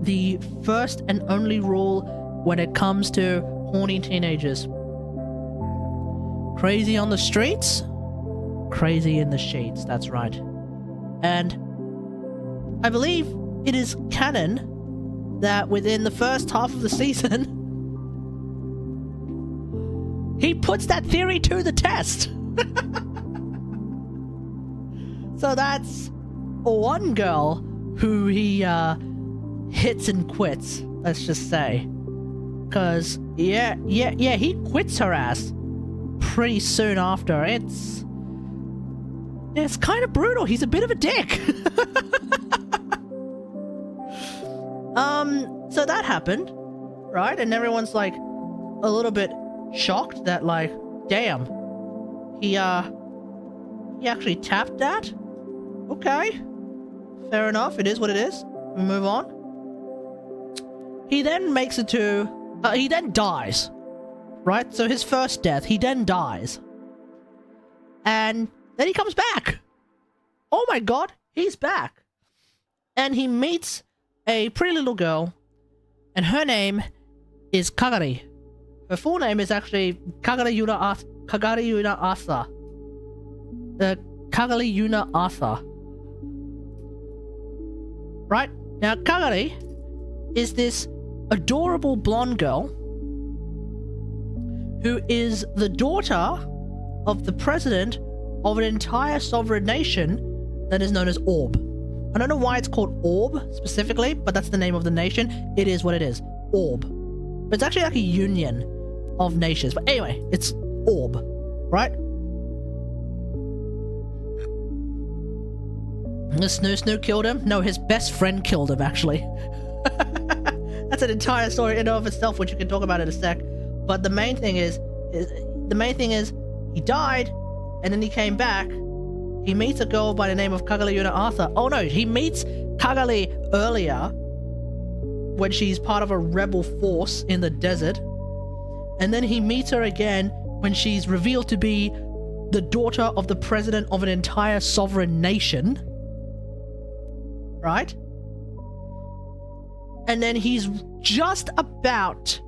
the first and only rule when it comes to horny teenagers: crazy on the streets, crazy in the sheets. That's right. And I believe it is canon that within the first half of the season, he puts that theory to the test. So that's one girl who he hits and quits, let's just say. Cause yeah, he quits her ass pretty soon after. It's kind of brutal. He's a bit of a dick. So that happened, right? And everyone's like a little bit shocked that, like, damn, he actually tapped that? Okay. Fair enough, it is what it is. We move on. He then makes it to... he then dies. Right? So his first death, he then dies. And then he comes back. Oh my god, he's back. And he meets a pretty little girl. And her name is Kagari. Her full name is actually Kagari Yuna Asa. Kagari Yuna Asa. Right? Now, Kagari is this adorable blonde girl who is the daughter of the president of an entire sovereign nation that is known as Orb. I don't know why it's called Orb specifically, but that's the name of the nation. It is what it is. Orb. But it's actually like a union of nations. But anyway, it's Orb. Right? Snoo killed him? No, his best friend killed him, actually. That's an entire story in and of itself, which you can talk about in a sec. But the main thing is he died, and then he came back. He meets a girl by the name of Kagari Yuna Asa. Oh no, he meets Kagari earlier when she's part of a rebel force in the desert. And then he meets her again when she's revealed to be the daughter of the president of an entire sovereign nation. Right? And then he's just about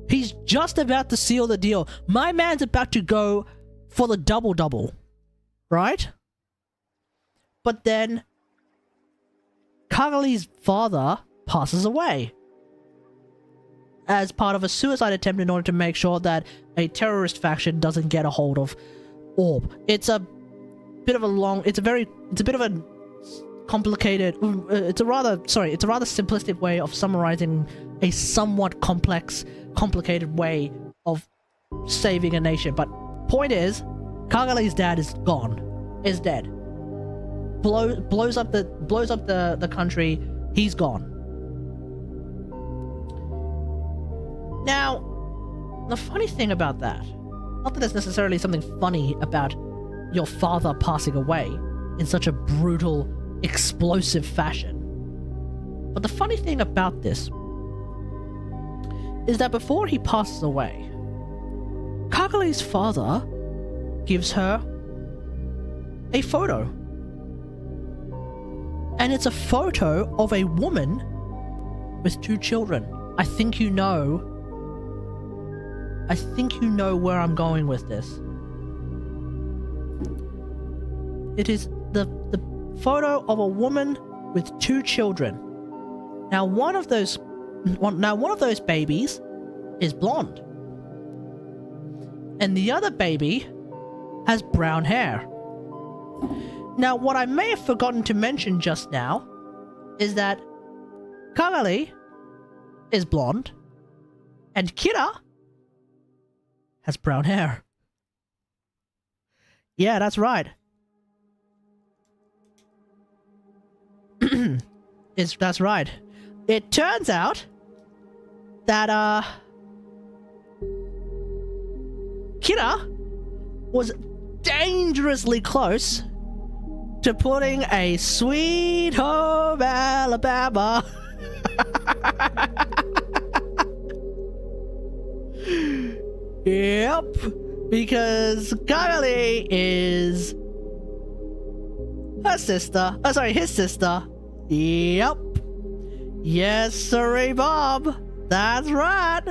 to seal the deal. My man's about to go for the double-double. Right? But then Kagali's father passes away as part of a suicide attempt in order to make sure that a terrorist faction doesn't get a hold of Orb. It's a bit of a complicated, it's a rather simplistic way of summarizing a somewhat complicated way of saving a nation. But point is, Kagali's dad is gone, is dead. Blows up the country. He's gone. Now, the funny thing about that, not that there's necessarily something funny about your father passing away in such a brutal, explosive fashion, but the funny thing about this is that before he passes away, Kagali's father gives her a photo. And it's a photo of a woman with 2 children. I think you know where I'm going with this. It is the photo of a woman with 2 children. Now one of those babies is blonde. And the other baby has brown hair. Now, what I may have forgotten to mention just now is that Kagari is blonde and Kira has brown hair. Yeah, that's right. That's right. It turns out that Kira was dangerously close to putting a Sweet Home Alabama yep, because Kagari is his sister. Yep. Yes, sirree, Bob. That's right.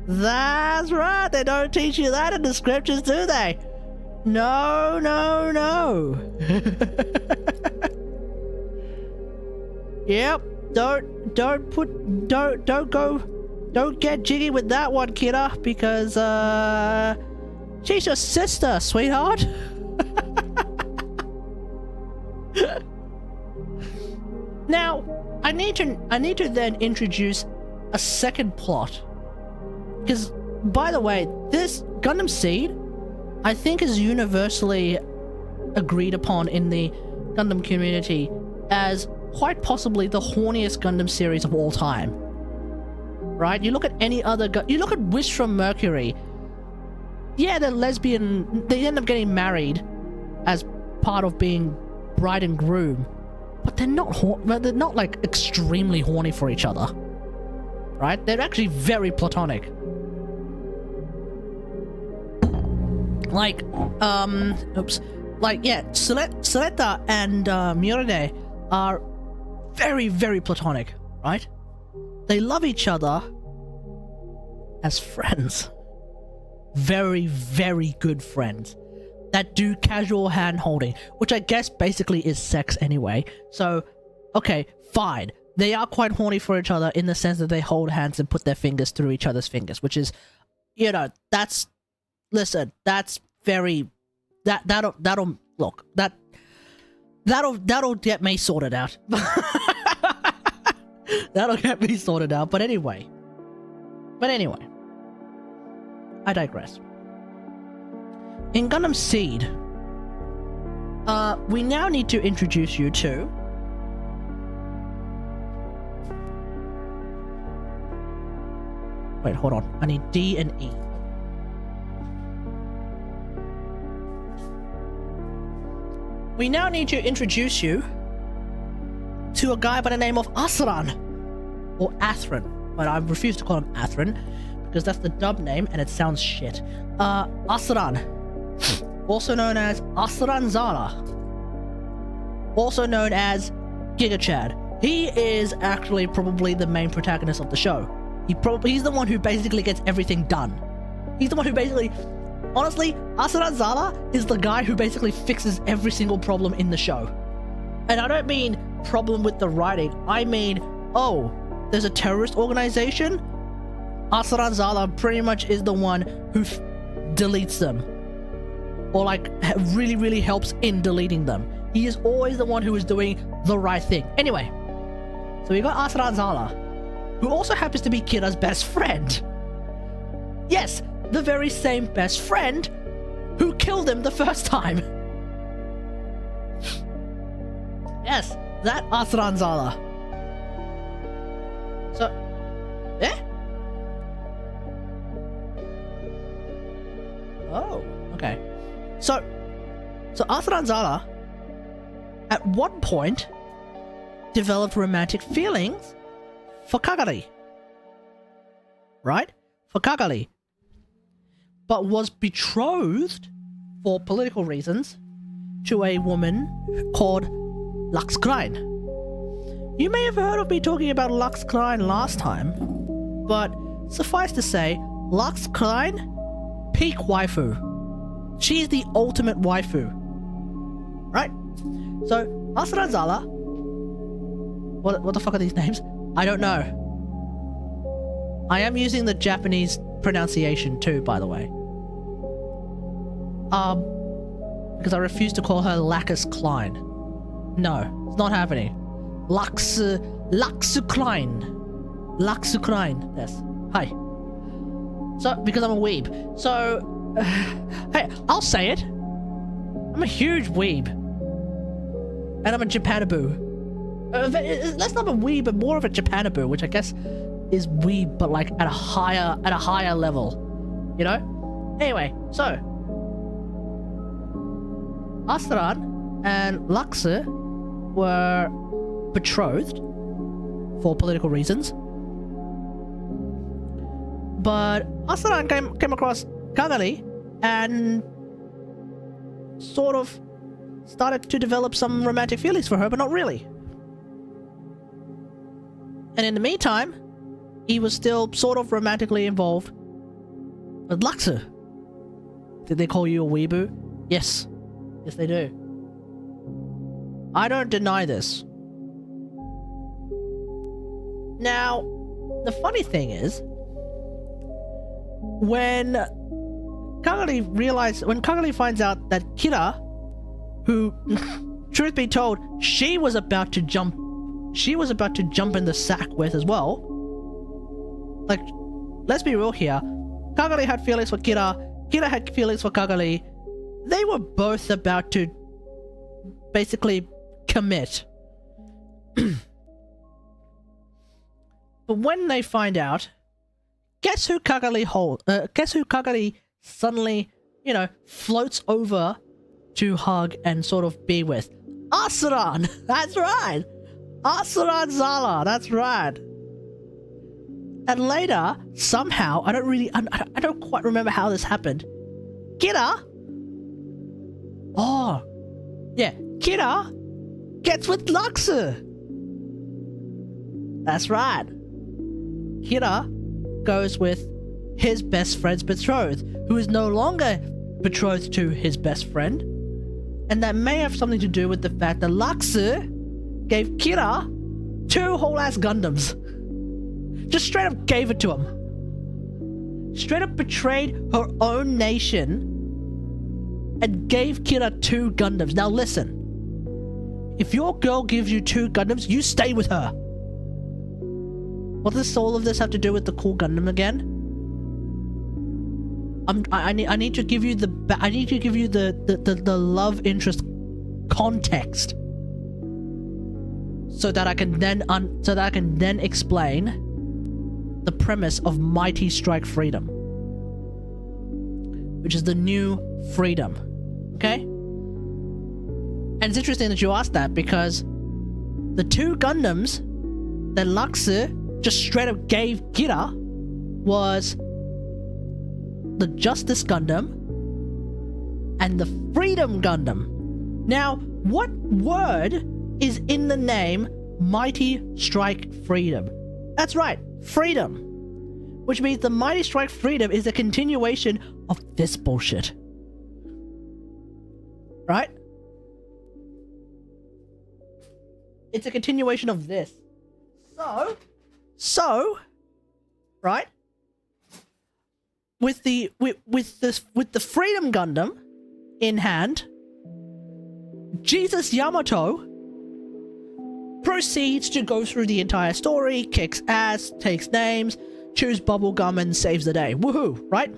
That's right. They don't teach you that in the scriptures, do they? No. Yep. Don't get jiggy with that one, kidda, because she's your sister, sweetheart. Now, I need to then introduce a second plot. Because, by the way, this Gundam Seed, I think, is universally agreed upon in the Gundam community as quite possibly the horniest Gundam series of all time. Right? You look at any other... You look at Wish from Mercury. Yeah, they're lesbian. They end up getting married as part of being bride and groom. But they're not like extremely horny for each other. Right? They're actually very platonic. Like, oops. Like, yeah, Suletta and Murade are very, very platonic, right? They love each other as friends. Very, very good friends that do casual hand-holding, which I guess basically is sex anyway. So, okay, fine. They are quite horny for each other in the sense that they hold hands and put their fingers through each other's fingers, which is, you know, that's... Listen, that's very... That'll look, that'll get me sorted out. That'll get me sorted out, but anyway, I digress. In Gundam Seed, we now need to introduce you to wait, hold on, I need D and E. We now need to introduce you to a guy by the name of Asran, or Athran, but I refuse to call him Athran because that's the dub name and it sounds shit. Asran, also known as Asran Zala, also known as Giga Chad. He is actually probably the main protagonist of the show. He's the one who basically gets everything done. He's the one who basically... Honestly, Asran Zala is the guy who basically fixes every single problem in the show. And I don't mean problem with the writing. I mean, oh, there's a terrorist organization? Asran Zala pretty much is the one who deletes them. Or like, really, really helps in deleting them. He is always the one who is doing the right thing. Anyway, so we got Asran Zala, who also happens to be Kira's best friend. Yes, the very same best friend who killed him the first time. Yes, that Asran Zala. So, eh? Oh, okay. So Asran Zala, at one point, developed romantic feelings for Kagari. Right? For Kagari. But was betrothed, for political reasons, to a woman called Lux Klein. You may have heard of me talking about Lux Klein last time, but suffice to say, Lux Klein, peak waifu. She's the ultimate waifu. Right? So, Asran Zala... What the fuck are these names? I don't know. I am using the Japanese pronunciation too, by the way. Because I refuse to call her Lacus Klein. No, it's not happening. Lux Klein. Lux Klein, yes. Hi. So, because I'm a weeb. So, hey, I'll say it. I'm a huge weeb. And I'm a Japanaboo. Less not a weeb, but more of a Japanaboo, which I guess is weeb, but like at a higher level. You know? Anyway, so Asran and Luxu were betrothed for political reasons. But Asran came across Kagari and sort of started to develop some romantic feelings for her, but not really. And in the meantime, he was still sort of romantically involved with Luxu. Did they call you a weeaboo? Yes. Yes, they do. I don't deny this. Now, the funny thing is, when Kagari finds out that Kira, who, truth be told, she was about to jump in the sack with as well. Like, let's be real here. Kagari had feelings for Kira. Kira had feelings for Kagari. They were both about to basically commit. But when they find out, guess who Kagari suddenly, you know, floats over to hug and sort of be with? Asuran! That's right! Asuran Zala, that's right. And later, somehow, I don't quite remember how this happened. Kira? Oh, yeah, Kira gets with Luxu. That's right. Kira goes with his best friend's betrothed, who is no longer betrothed to his best friend. And that may have something to do with the fact that Luxu gave Kira 2 whole-ass Gundams. Just straight up gave it to him. Straight up betrayed her own nation and gave Kira 2 Gundams. Now listen. If your girl gives you 2 Gundams, you stay with her. What does all of this have to do with the cool Gundam again? I need to give you the love interest context, so that I can then explain the premise of Mighty Strike Freedom, which is the new freedom. Okay? And it's interesting that you asked that, because the 2 Gundams that Luxu just straight up gave Kira was the Justice Gundam and the Freedom Gundam. Now, what word is in the name Mighty Strike Freedom? That's right, freedom. Which means the Mighty Strike Freedom is a continuation of this bullshit. Right? It's a continuation of this. So, right? With the Freedom Gundam in hand, Jesus Yamato proceeds to go through the entire story, kicks ass, takes names, chews bubblegum, and saves the day. Woohoo, right?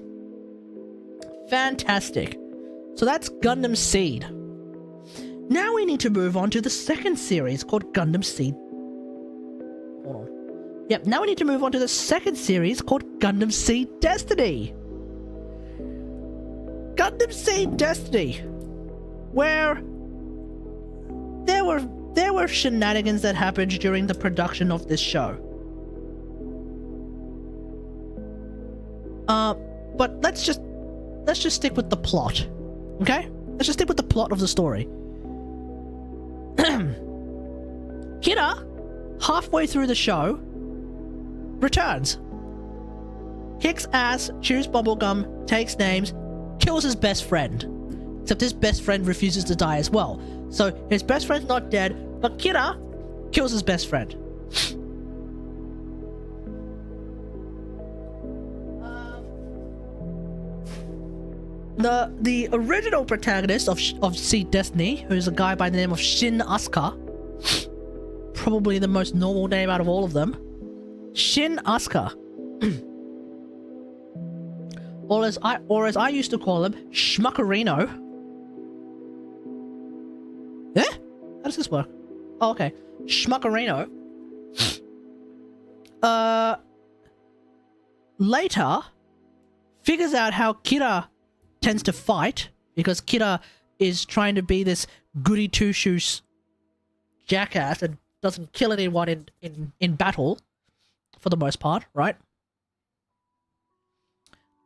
Fantastic. So that's Gundam Seed. Now we need to move on to the second series called Gundam Seed. Hold on. Yep, now we need to move on to the second series called Gundam Seed Destiny. Gundam Seed Destiny, where there were shenanigans that happened during the production of this show. But let's just stick with the plot, okay? Let's just stick with the plot of the story. Kira, halfway through the show, returns. Kicks ass, chews bubblegum, takes names, kills his best friend. Except his best friend refuses to die as well. So his best friend's not dead, but Kira kills his best friend. The original protagonist of Seed Destiny, who's a guy by the name of Shin Asuka, probably the most normal name out of all of them, Shin Asuka, or as I used to call him, Schmuckerino. Eh? How does this work? Oh, okay, Schmuckerino. Later figures out how Kira tends to fight, because Kira is trying to be this goody two-shoes jackass and doesn't kill anyone in battle for the most part, right?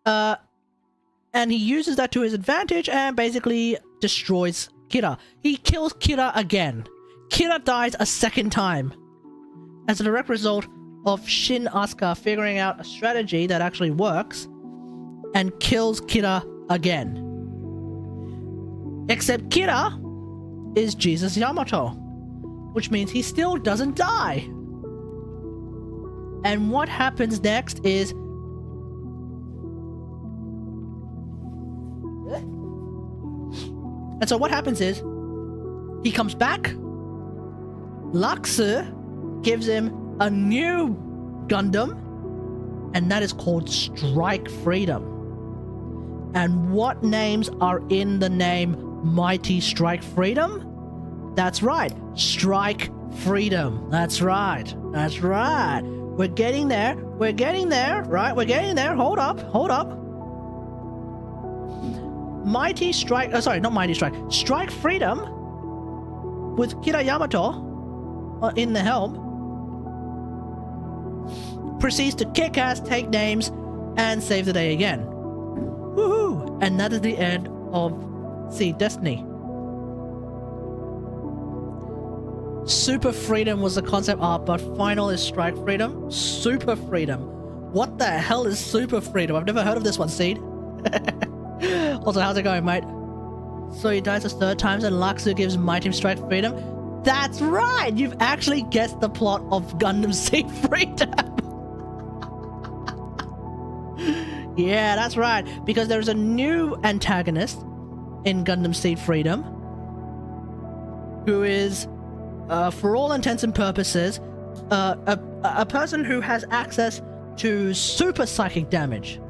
And he uses that to his advantage and basically destroys Kira. He kills Kira again. Kira dies a second time as a direct result of Shin Asuka figuring out a strategy that actually works and kills Kira again. Except Kira is Jesus Yamato, which means he still doesn't die. And what happens next is and so what happens is he comes back. Luxu gives him a new Gundam, and that is called Strike Freedom. And what names are in the name Mighty Strike Freedom? That's right, Strike freedom. That's right. That's right. We're getting there. We're getting there. Right? We're getting there. Hold up. Hold up. Mighty Strike... Oh, sorry, not Mighty Strike. Strike Freedom with Kira Yamato in the helm proceeds to kick ass, take names, and save the day again. Woohoo! And that is the end of Seed Destiny. Super Freedom was the concept art, but final is Strike Freedom. Super Freedom. What the hell is Super Freedom? I've never heard of this one, Seed. Also, how's it going, mate? So he dies a third time and Luxu gives Mighty Strike Freedom. That's right! You've actually guessed the plot of Gundam Seed Freedom. Yeah, that's right. Because there's a new antagonist in Gundam Seed Freedom who is, for all intents and purposes, a person who has access to super psychic damage.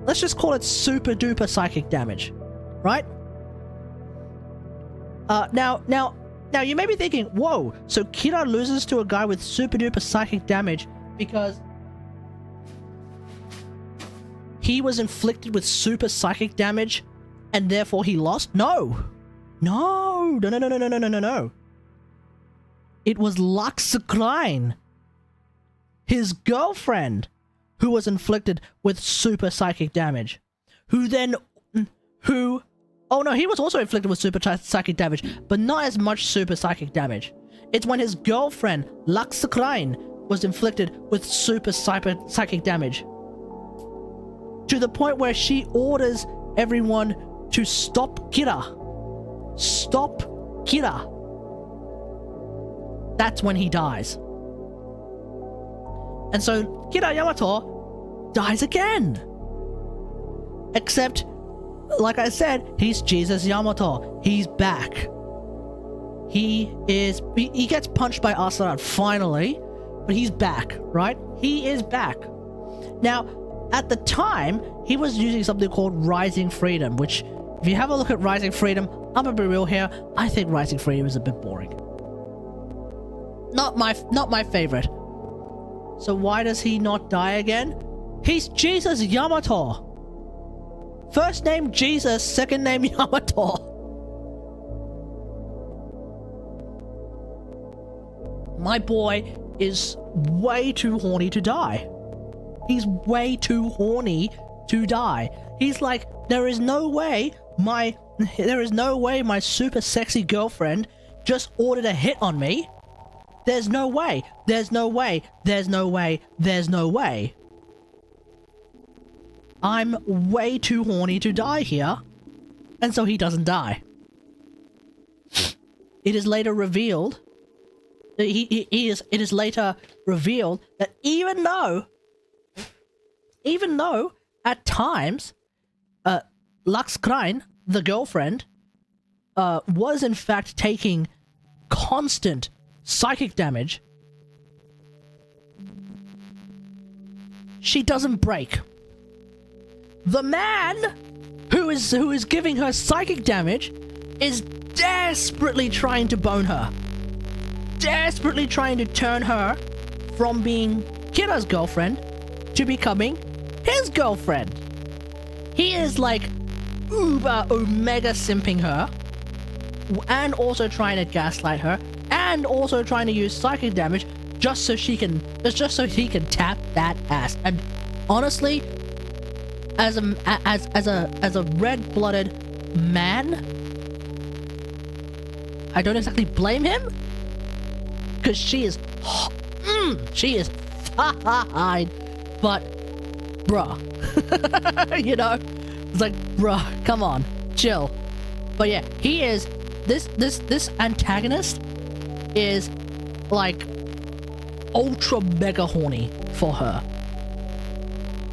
Let's just call it super duper psychic damage, right? Now you may be thinking, whoa, so Kira loses to a guy with super duper psychic damage because he was inflicted with super psychic damage and therefore he lost? No. It was Luxu, his girlfriend, who was inflicted with super psychic damage. Oh no, he was also inflicted with super psychic damage, but not as much super psychic damage. It's when his girlfriend, Luxu, was inflicted with super psychic damage. To the point where she orders everyone to stop Kira. Stop Kira. That's when he dies. And so Kira Yamato dies again. Except, like I said, he's Jesus Yamato. He's back. He gets punched by Asaran finally, but he's back, right? He is back. Now, at the time, he was using something called Rising Freedom, which, if you have a look at Rising Freedom, I'm gonna be real here, I think Rising Freedom is a bit boring. Not my favorite. So why does he not die again? He's Jesus Yamato. First name Jesus, second name Yamato. My boy is way too horny to die. He's way too horny to die. He's like, there is no way my super sexy girlfriend just ordered a hit on me. There's no way. There's no way. There's no way. There's no way. I'm way too horny to die here. And so he doesn't die. It is later revealed it is later revealed that even though at times Luxu, the girlfriend, was in fact taking constant psychic damage, she doesn't break. The man who is giving her psychic damage is desperately trying to bone her. Desperately trying to turn her from being Kira's girlfriend to becoming his girlfriend. He is like uber omega simping her and also trying to gaslight her and also trying to use psychic damage just so he can tap that ass. And honestly, as a red-blooded man, I don't exactly blame him, because she is fine, but bruh, you know, it's like, bruh, come on, chill. But yeah, he is this antagonist is like ultra mega horny for her.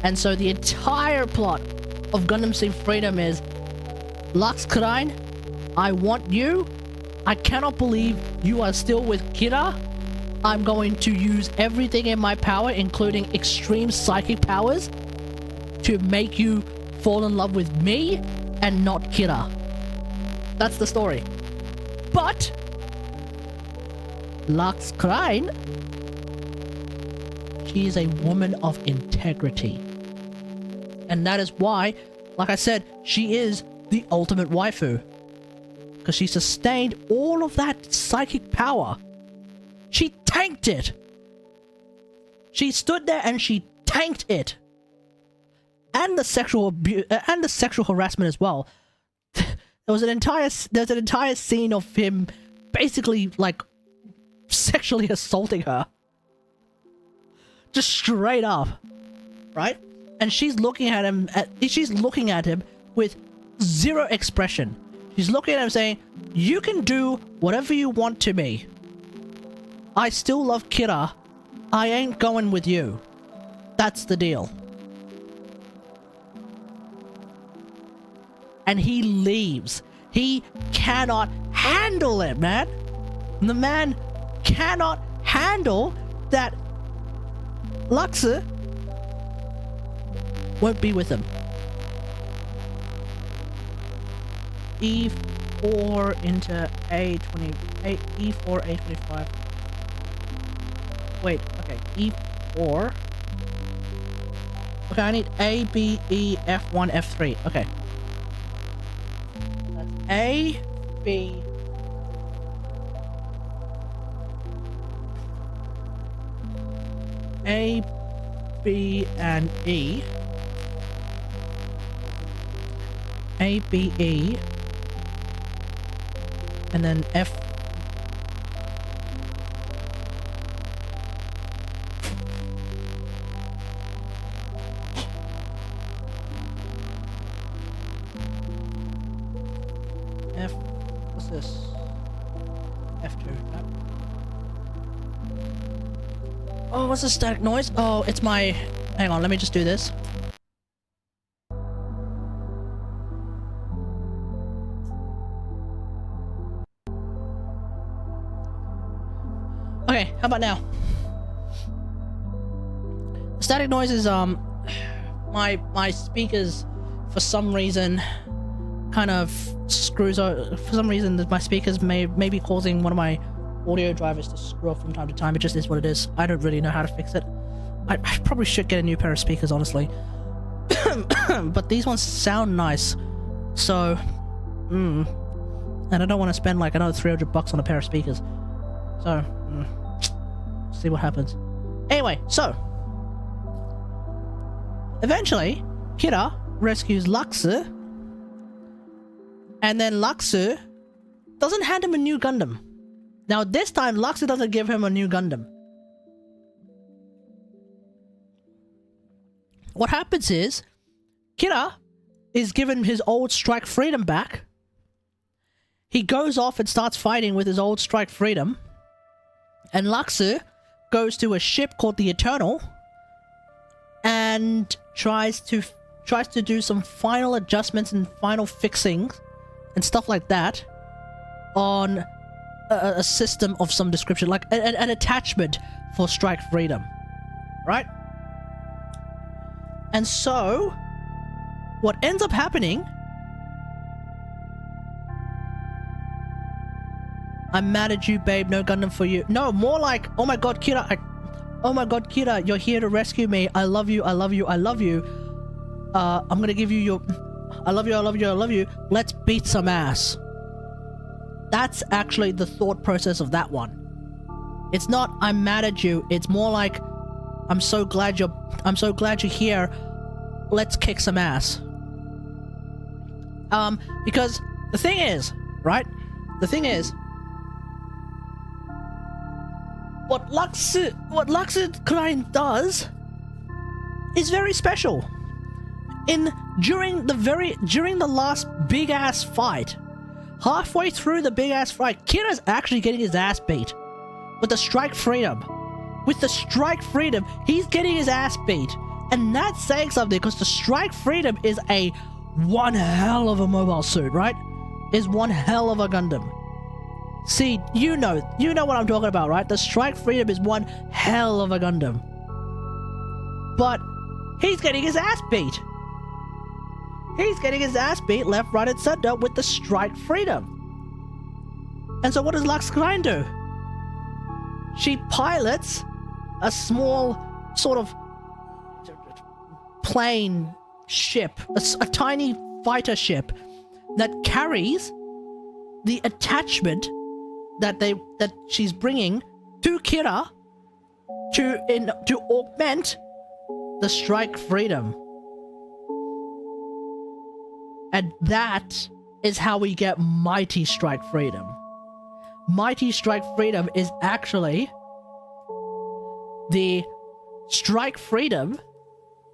And so the entire plot of Gundam Seed Freedom is, Luxu, I want you. I cannot believe you are still with Kira. I'm going to use everything in my power, including extreme psychic powers, to make you fall in love with me and not Kira. That's the story. But Lux Klein, she is a woman of integrity. And that is why, like I said, she is the ultimate waifu. Because she sustained all of that psychic power. She tanked it. She stood there and she tanked it. And the sexual abuse and the sexual harassment as well. There's an entire scene of him basically like sexually assaulting her. Just straight up. Right? And she's looking at him with zero expression. She's looking at him saying, "You can do whatever you want to me. I still love Kira. I ain't going with you. That's the deal." And he leaves. He cannot handle it, man. The man cannot handle that Luxor won't be with him. E4 into A28, E4, A25. Wait, okay, E4. Okay, I need A, B, E, F1, F3. Okay. That's A, B, A, B, and E. A, B, E. And then F. F. What's this? F2. Yep. Oh, what's the static noise? Oh, it's my... Hang on, let me just do this. Okay, how about now? Static noise is my speakers for some reason kind of screws out. For some reason my speakers may be causing one of my audio drivers to screw up from time to time. It just is what it is. I don't really know how to fix it. I probably should get a new pair of speakers, honestly. But these ones sound nice. So and I don't want to spend like another $300 on a pair of speakers. So see what happens. Anyway, so eventually Kira rescues Luxor, and then Luxor doesn't hand him a new Gundam. Now this time Luxor doesn't give him a new Gundam. What happens is Kira is given his old Strike Freedom back. He goes off and starts fighting with his old Strike Freedom. And Luxor goes to a ship called the Eternal and tries to do some final adjustments and final fixings and stuff like that on a system of some description, like an attachment for Strike Freedom, right? And so what ends up happening, "I'm mad at you, babe. No Gundam for you." No, more like, "Oh my god, Kira. Oh my god, Kira, you're here to rescue me. I love you. I love you. I love you. I'm gonna give you your... I love you. I love you. I love you. Let's beat some ass." That's actually the thought process of that one. It's not, "I'm mad at you." It's more like, I'm so glad you're here. Let's kick some ass." Because the thing is, right? The thing is, what Luxor Klein does is very special. During the last big ass fight, halfway through the big ass fight, Kira's actually getting his ass beat with the Strike Freedom. With the Strike Freedom, he's getting his ass beat, and that's saying something, because the Strike Freedom is one hell of a mobile suit, right? Is one hell of a Gundam. See, you know what I'm talking about, right? The Strike Freedom is one hell of a Gundam. But he's getting his ass beat. He's getting his ass beat left, right, and center with the Strike Freedom. And so what does Lux Klein do? she pilots a small sort of plane ship, a tiny fighter ship that carries the attachment that she's bringing to Kira to augment the Strike Freedom. And that is how we get Mighty Strike Freedom. Mighty Strike Freedom is actually the Strike Freedom,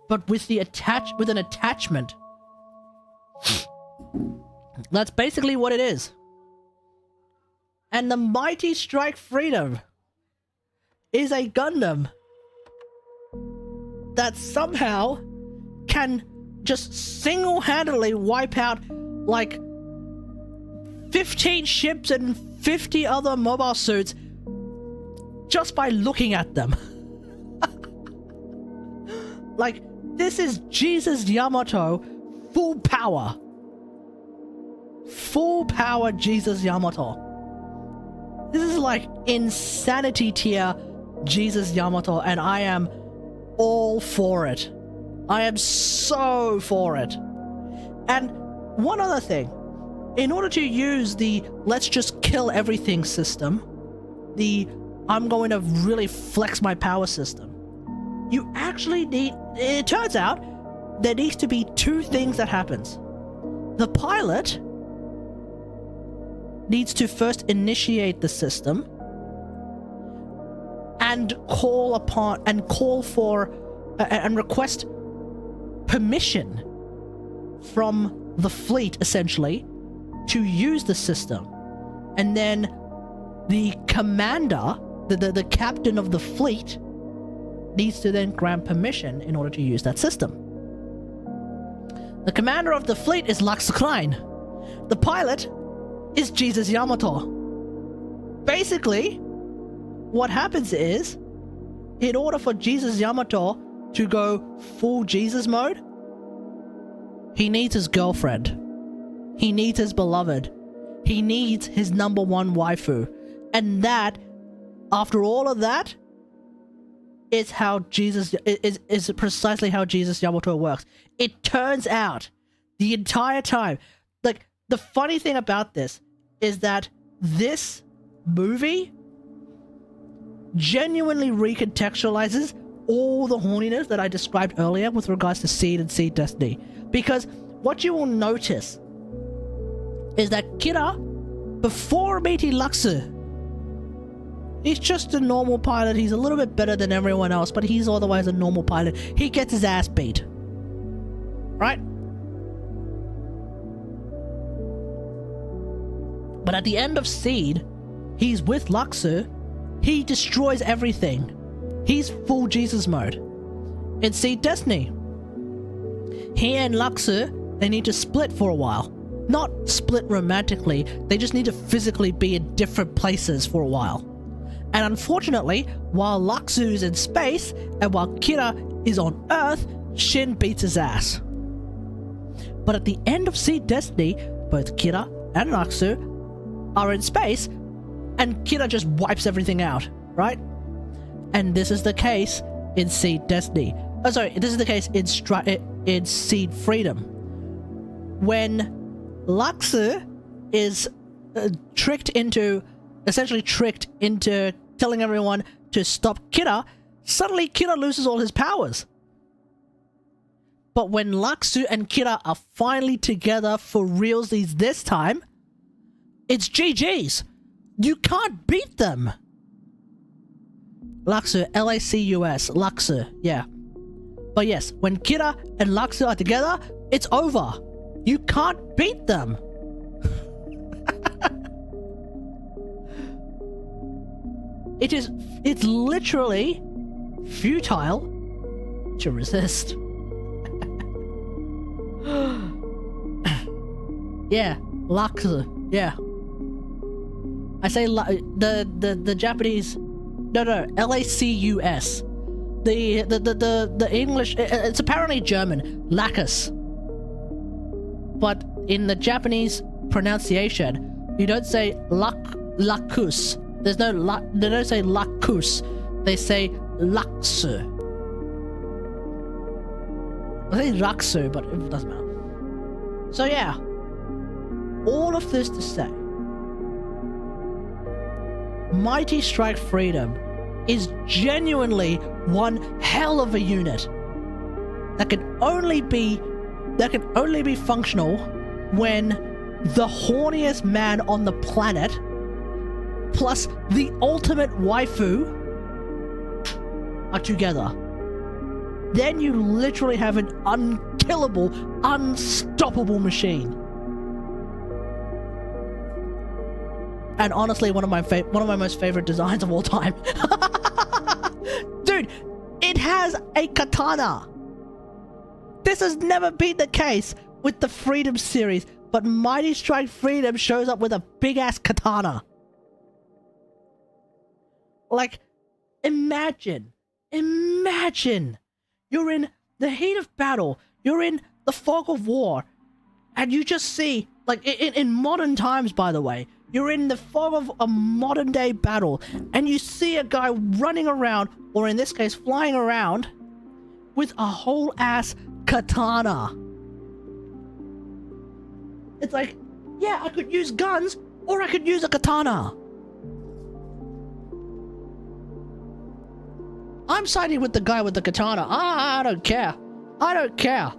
but with an attachment. That's basically what it is. And the Mighty Strike Freedom is a Gundam that somehow can just single-handedly wipe out like 15 ships and 50 other mobile suits just by looking at them. Like, this is Jesus Yamato full power. Full power Jesus Yamato. This is like insanity tier Jesus Yamato, and I am all for it. I am so for it. And one other thing, in order to use the let's just kill everything system, the I'm going to really flex my power system, you actually need, it turns out there needs to be two things that happens. The pilot needs to first initiate the system and call for and request permission from the fleet, essentially, to use the system. And then the commander, the captain of the fleet, needs to then grant permission in order to use that system. The commander of the fleet is Lux Klein. The pilot is Jesus Yamato. Basically, what happens is, in order for Jesus Yamato to go full Jesus mode, he needs his girlfriend. He needs his beloved. He needs his number one waifu. And that, after all of that, is how Jesus is precisely how Jesus Yamato works. It turns out the entire time, like, the funny thing about this is that this movie genuinely recontextualizes all the horniness that I described earlier with regards to Seed and Seed Destiny. Because what you will notice is that Kira, before meeting Luxu, he's just a normal pilot. He's a little bit better than everyone else, but he's otherwise a normal pilot. He gets his ass beat. Right? But at the end of Seed, he's with Luxu. He destroys everything. He's full Jesus mode. In Seed Destiny, he and Luxu, they need to split for a while. Not split romantically, they just need to physically be in different places for a while. And unfortunately, while Luxu's in space and while Kira is on Earth, Shin beats his ass. But at the end of Seed Destiny, both Kira and Luxu are in space, and Kira just wipes everything out, right? And this is the case in Seed Destiny. Oh, sorry, this is the case in Seed Freedom. When Luxu is essentially tricked into telling everyone to stop Kira, suddenly Kira loses all his powers. But when Luxu and Kira are finally together for realsies this time, it's GG's. You can't beat them. Luxu, L-A-C-U-S, Luxu, yeah. But yes, when Kira and Luxu are together, it's over. You can't beat them. It's literally futile to resist. Yeah, Luxu, yeah. I say the Japanese, no, L-A-C-U-S. The English, it's apparently German, Lacus. But in the Japanese pronunciation, you don't say Lacus. There's no they don't say lacus. They say laksu. I say laksu, but it doesn't matter. So yeah, all of this to say, Mighty Strike Freedom is genuinely one hell of a unit that can only be functional when the horniest man on the planet plus the ultimate waifu are together. Then you literally have an unkillable, unstoppable machine. And honestly, one of my most favorite designs of all time. Dude, it has a katana. This has never been the case with the Freedom series, but Mighty Strike Freedom shows up with a big-ass katana. Like, imagine, you're in the heat of battle, you're in the fog of war, and you just see, like, in modern times, by the way, you're in the fog of a modern-day battle, and you see a guy running around, or in this case, flying around, with a whole-ass katana. It's like, yeah, I could use guns, or I could use a katana. I'm siding with the guy with the katana. I don't care. I don't care.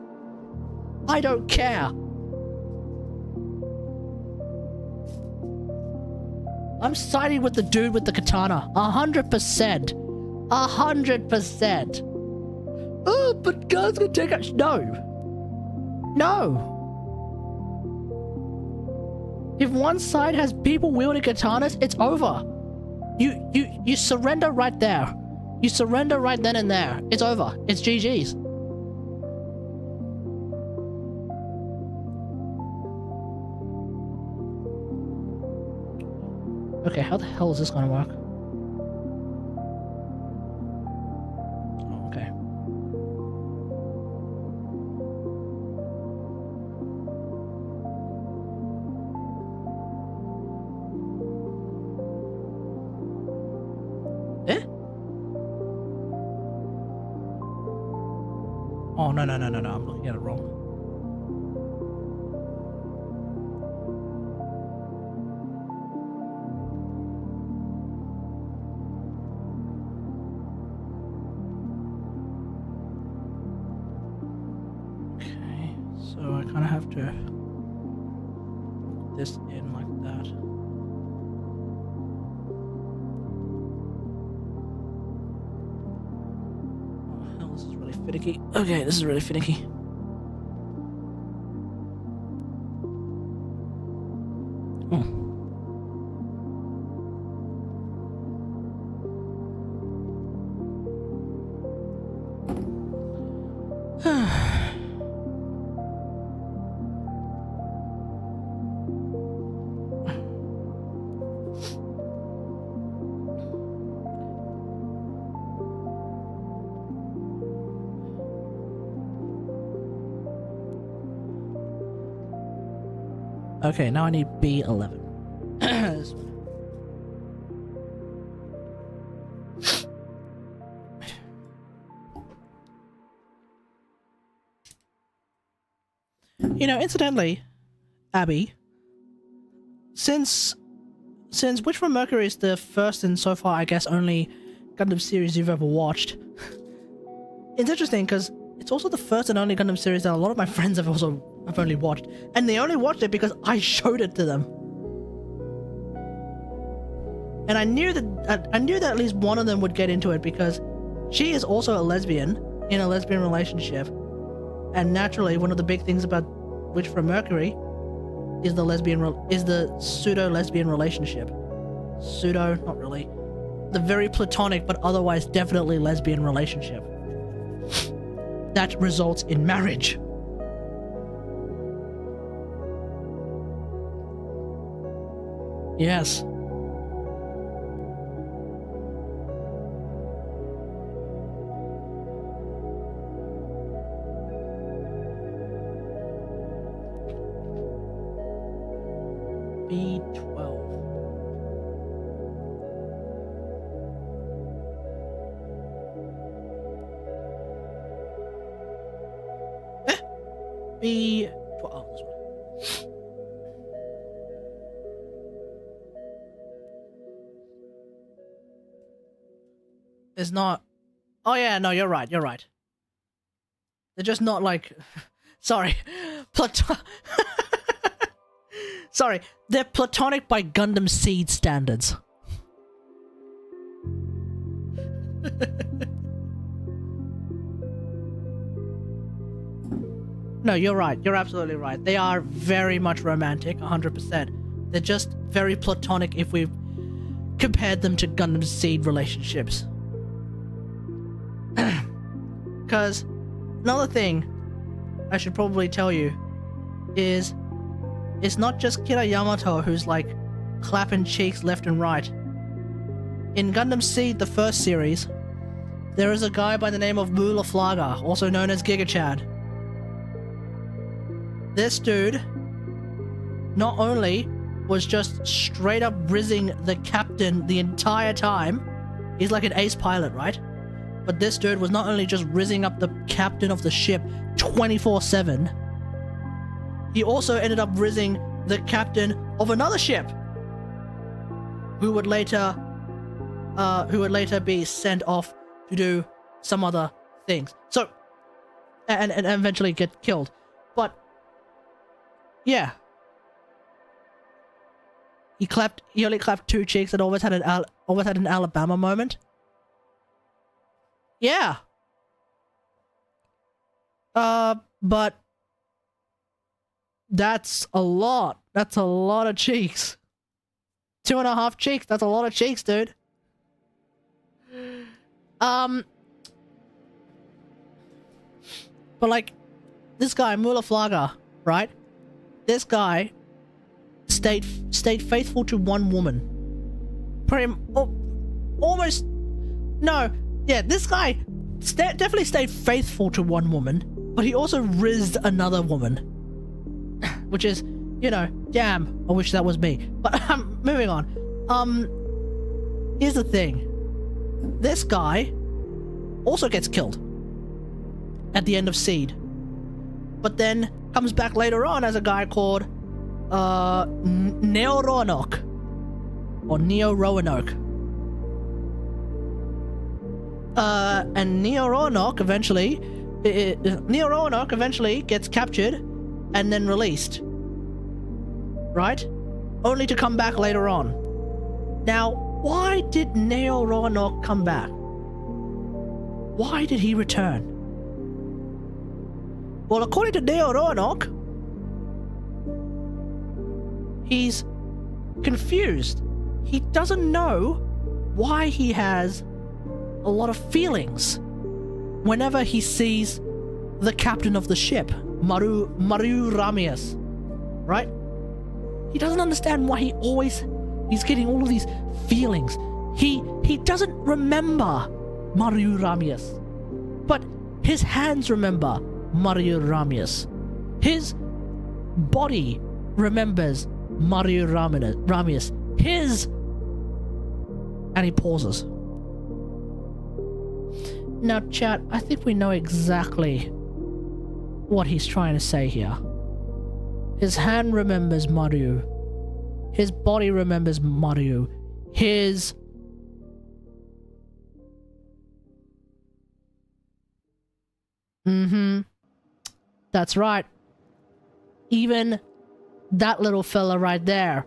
I don't care. I'm siding with the dude with the katana. 100%. 100%. Oh, but guns can take us. No. No. If one side has people wielding katanas, it's over. You surrender right there. You surrender right then and there. It's over. It's GG's. Okay, how the hell is this gonna work? Oh, okay. Eh? Oh, no, I'm looking at it wrong. Okay, so I kind of have to put this in like that. Oh, hell, this is really finicky. Okay, this is really finicky. Okay, now I need B11. This one. You know, incidentally, Abby, since Witch from Mercury is the first and so far, I guess, only Gundam series you've ever watched, it's interesting because it's also the first and only Gundam series that a lot of my friends have only watched, and they only watched it because I showed it to them. And I knew that at least one of them would get into it because she is also a lesbian in a lesbian relationship, and naturally, one of the big things about Witch from Mercury is the pseudo-lesbian relationship. Pseudo, not really. The very platonic but otherwise definitely lesbian relationship that results in marriage. Yes. B12. B... Oh, this one. It's not... Oh yeah, no, you're right, you're right. They're just not like... Sorry. Sorry, they're platonic by Gundam Seed standards. No, you're right. You're absolutely right. They are very much romantic, 100%. They're just very platonic if we compared them to Gundam Seed relationships. Because another thing I should probably tell you is it's not just Kira Yamato who's like clapping cheeks left and right. In Gundam Seed, the first series, there is a guy by the name of Mula Flaga, also known as Giga Chad. This dude not only was just straight up rizzing the captain the entire time, he's like an ace pilot, right? But this dude was not only just rizzing up the captain of the ship 24/7, he also ended up rizzing the captain of another ship, who would later be sent off to do some other things. So, and eventually get killed. But yeah, he only clapped two cheeks and always had an Alabama moment. Yeah. But that's a lot. That's a lot of cheeks. 2.5 cheeks. That's a lot of cheeks, dude. But like, this guy, Mula Flaga, right? This guy stayed faithful to one woman. Almost... No. Yeah, this guy definitely stayed faithful to one woman, but he also rizzed another woman. Which is, you know, damn, I wish that was me. But moving on. Here's the thing. This guy also gets killed at the end of Seed, but then comes back later on as a guy called Neo Roanoke or Neo Roanoke. And Neo Roanoke eventually gets captured and then released, right? Only to come back later on. Now, why did Neo Roanoke come back? Why did he return? Well, according to Neo Roanoke, he's confused. He doesn't know why he has a lot of feelings whenever he sees the captain of the ship, Maru Ramius, right? He doesn't understand why he's getting all of these feelings. He doesn't remember Maru Ramius, but his hands remember Maru Ramius. His body remembers Maru Ramius. And he pauses. Now, chat, I think we know exactly what he's trying to say here. His hand remembers Maru. His body remembers Maru. His... That's right. Even that little fella right there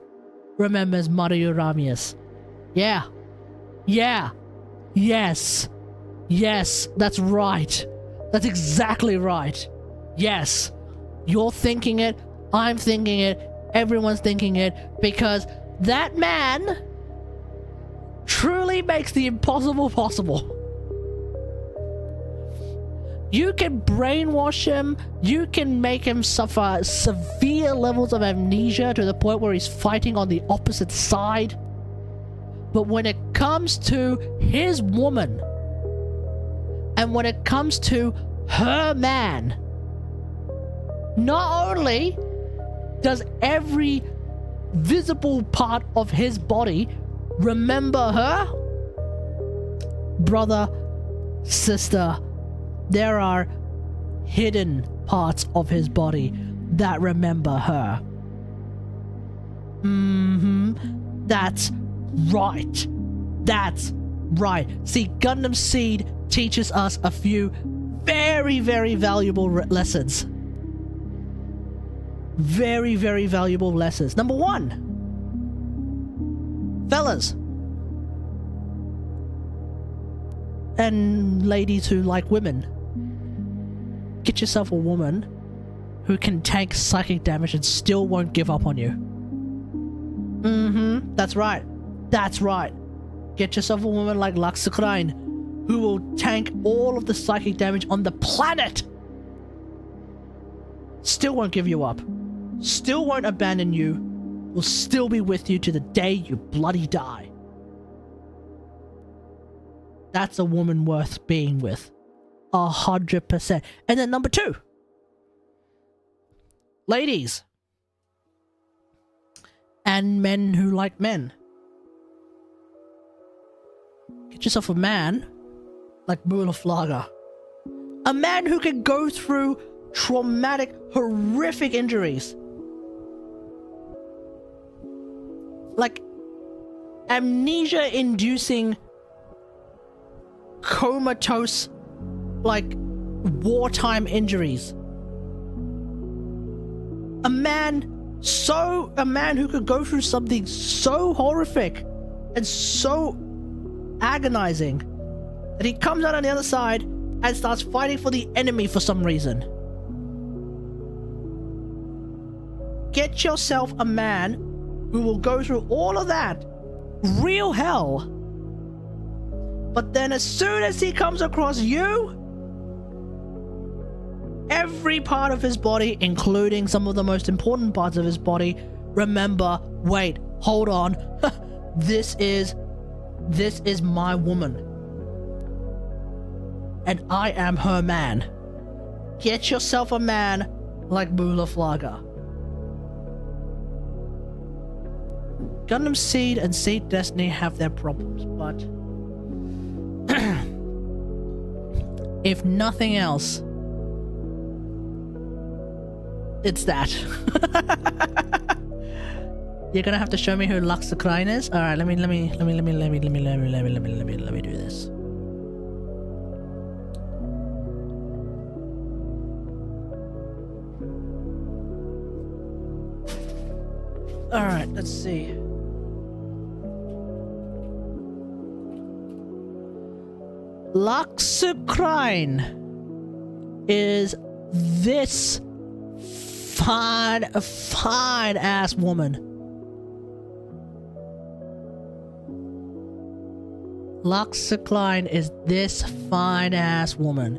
remembers Maru Ramius. Yeah. Yeah. Yes. Yes, that's right. That's exactly right. Yes. You're thinking it. I'm thinking it. Everyone's thinking it. Because that man truly makes the impossible possible. You can brainwash him. You can make him suffer severe levels of amnesia to the point where he's fighting on the opposite side. But when it comes to his woman, and when it comes to her man, not only does every visible part of his body remember her, brother, sister, there are hidden parts of his body that remember her. That's right. That's right. See, Gundam Seed teaches us a few very, very valuable lessons. Very, very valuable lessons. Number one, fellas and ladies who like women, get yourself a woman who can take psychic damage and still won't give up on you. That's right. That's right. Get yourself a woman like Laxakrain, who will tank all of the psychic damage on the planet. Still won't give you up. Still won't abandon you. Will still be with you to the day you bloody die. That's a woman worth being with. 100%. And then number two. Ladies. And men who like men. Get yourself a man like Mulaflaga. A man who can go through traumatic, horrific injuries. Like amnesia-inducing, comatose, like wartime injuries. A man who could go through something so horrific and so agonizing that he comes out on the other side and starts fighting for the enemy for some reason. Get yourself a man who will go through all of that real hell, but then as soon as he comes across you, every part of his body, including some of the most important parts of his body, remember, wait, hold on, this is my woman, and I am her man. Get yourself a man like Mulaflaga. Gundam Seed and Seed Destiny have their problems, but if nothing else, it's that. You're gonna have to show me who Laxakrain is. All right, let me do this. All right, let's see. Laxakrain is this fine ass woman. Laxakrain is this fine ass woman.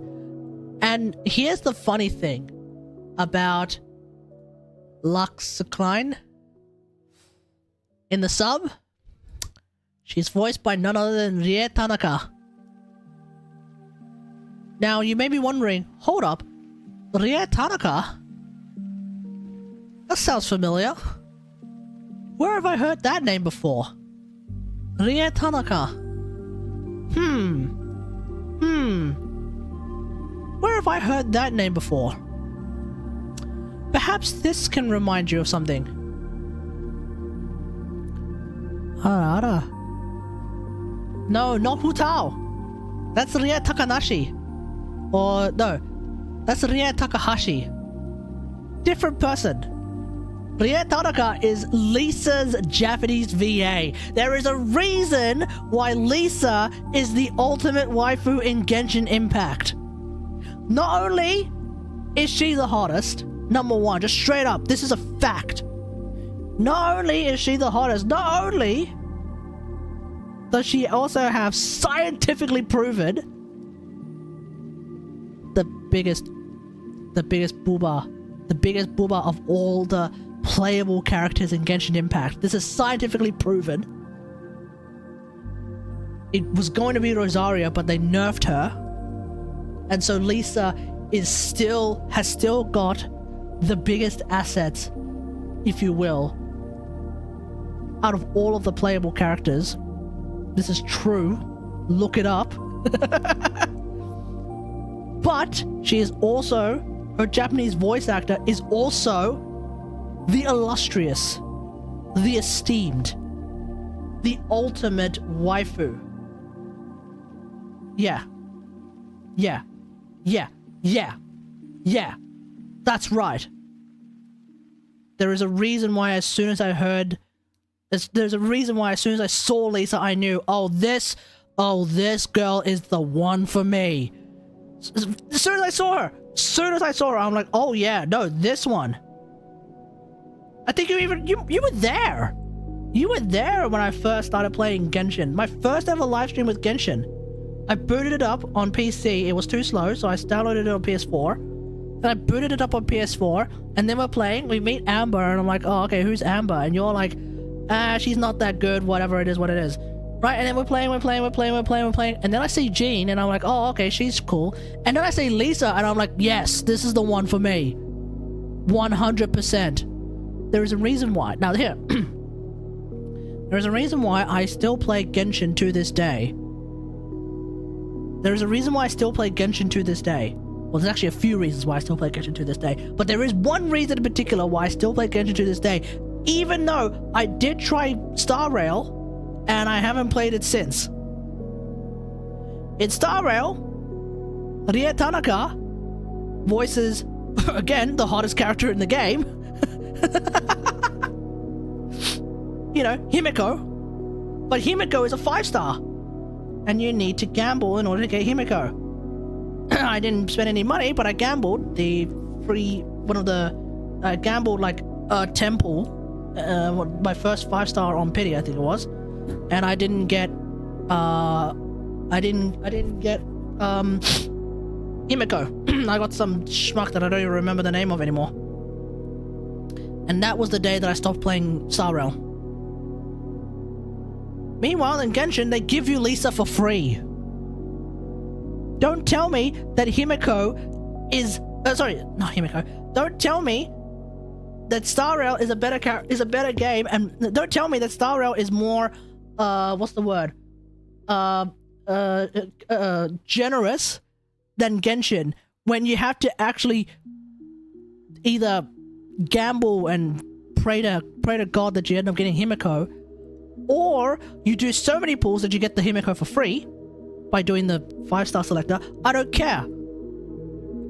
And here's the funny thing about Laxakrain. In the sub, she's voiced by none other than Rie Tanaka. Now, you may be wondering, hold up, Rie Tanaka? That sounds familiar. Where have I heard that name before? Rie Tanaka. Where have I heard that name before? Perhaps this can remind you of something. Ara. No, not Hutao. That's Rie Takanashi. Or, no, that's Rie Takahashi. Different person. Rie Tanaka is Lisa's Japanese VA. There is a reason why Lisa is the ultimate waifu in Genshin Impact. Not only is she the hottest, number one, just straight up, this is a fact. Not only is she the hottest, not only does she also have scientifically proven the biggest booba of all the playable characters in Genshin Impact. This is scientifically proven. It was going to be Rosaria, but they nerfed her. And so Lisa has still got the biggest assets, if you will, out of all of the playable characters. This is true. Look it up. But she is also, her Japanese voice actor is also the illustrious, the esteemed, the ultimate waifu. Yeah. Yeah. Yeah. Yeah. Yeah. That's right. There is a reason why as soon as I heard... There's a reason why as soon as I saw Lisa, I knew, oh, this girl is the one for me. As soon as I saw her, I'm like, oh yeah, no, this one. I think you were there. You were there when I first started playing Genshin. My first ever live stream with Genshin. I booted it up on PC. It was too slow, so I downloaded it on PS4. Then I booted it up on PS4, and then we're playing. We meet Amber, and I'm like, oh, okay, who's Amber? And you're like, she's not that good, whatever it is, what it is. Right, and then we're playing, and then I see Jean, and I'm like, oh, okay, she's cool. And then I see Lisa, and I'm like, yes, this is the one for me. 100%. There is a reason why. Now, here. There's a reason why I still play Genshin to this day. There is a reason why I still play Genshin to this day. Well, there's actually a few reasons why I still play Genshin to this day. But there is one reason in particular why I still play Genshin to this day. Even though I did try Star Rail, and I haven't played it since. In Star Rail, Rie Tanaka voices, again, the hottest character in the game. You know, Himiko. But Himiko is a 5-star. And you need to gamble in order to get Himiko. I didn't spend any money, but I gambled the free, I gambled like a temple, my first 5-star on pity, I think it was. And I didn't get, Himiko. I got some schmuck that I don't even remember the name of anymore. And that was the day that I stopped playing Star Rail. Meanwhile, in Genshin, they give you Lisa for free. Don't tell me that Himiko is... sorry, not Himiko. Don't tell me that Star Rail is a better game, and don't tell me that Star Rail is more... what's the word? Generous than Genshin, when you have to actually either gamble and pray to God that you end up getting Himiko, or you do so many pulls that you get the Himiko for free by doing the 5-star selector. I don't care.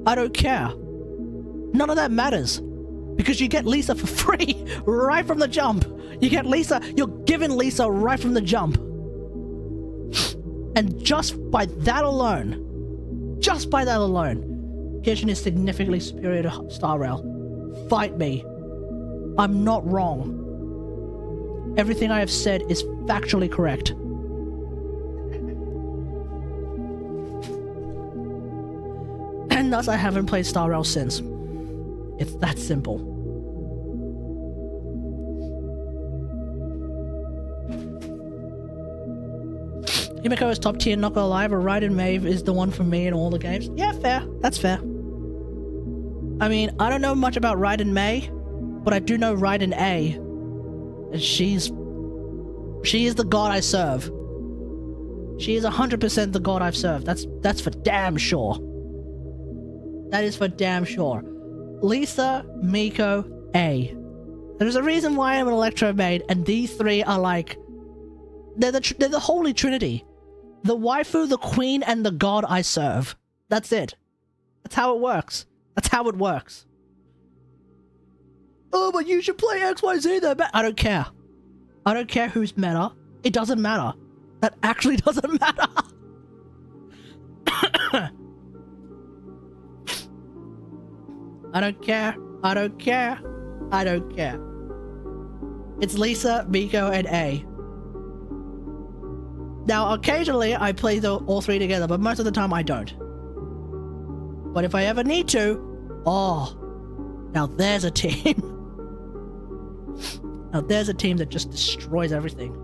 I don't care. None of that matters. Because you get Lisa for free right from the jump. You get Lisa, you're given Lisa right from the jump. And just by that alone, Genshin is significantly superior to Star Rail. Fight me. I'm not wrong. Everything I have said is factually correct. And thus I haven't played Star Rail since. It's that simple. Himiko is top tier, not gonna lie, but Raiden Maeve is the one for me in all the games. Yeah, fair. That's fair. I mean, I don't know much about Raiden Mei, but I do know Raiden A. She is the god I serve. She is 100% the god I've served. That's for damn sure. That is for damn sure. Lisa, Miko, A. There's a reason why I'm an Electro maid, and these three are like... They're the holy trinity. The waifu, the queen, and the god I serve. That's it. That's how it works. That's how it works. Oh, but you should play XYZ though. I don't care. I don't care who's meta. It doesn't matter. That actually doesn't matter. I don't care. I don't care. I don't care. It's Lisa, Miko, and A. Now, occasionally I play all three together, but most of the time I don't. But if I ever need to, oh, now there's a team. Now there's a team that just destroys everything.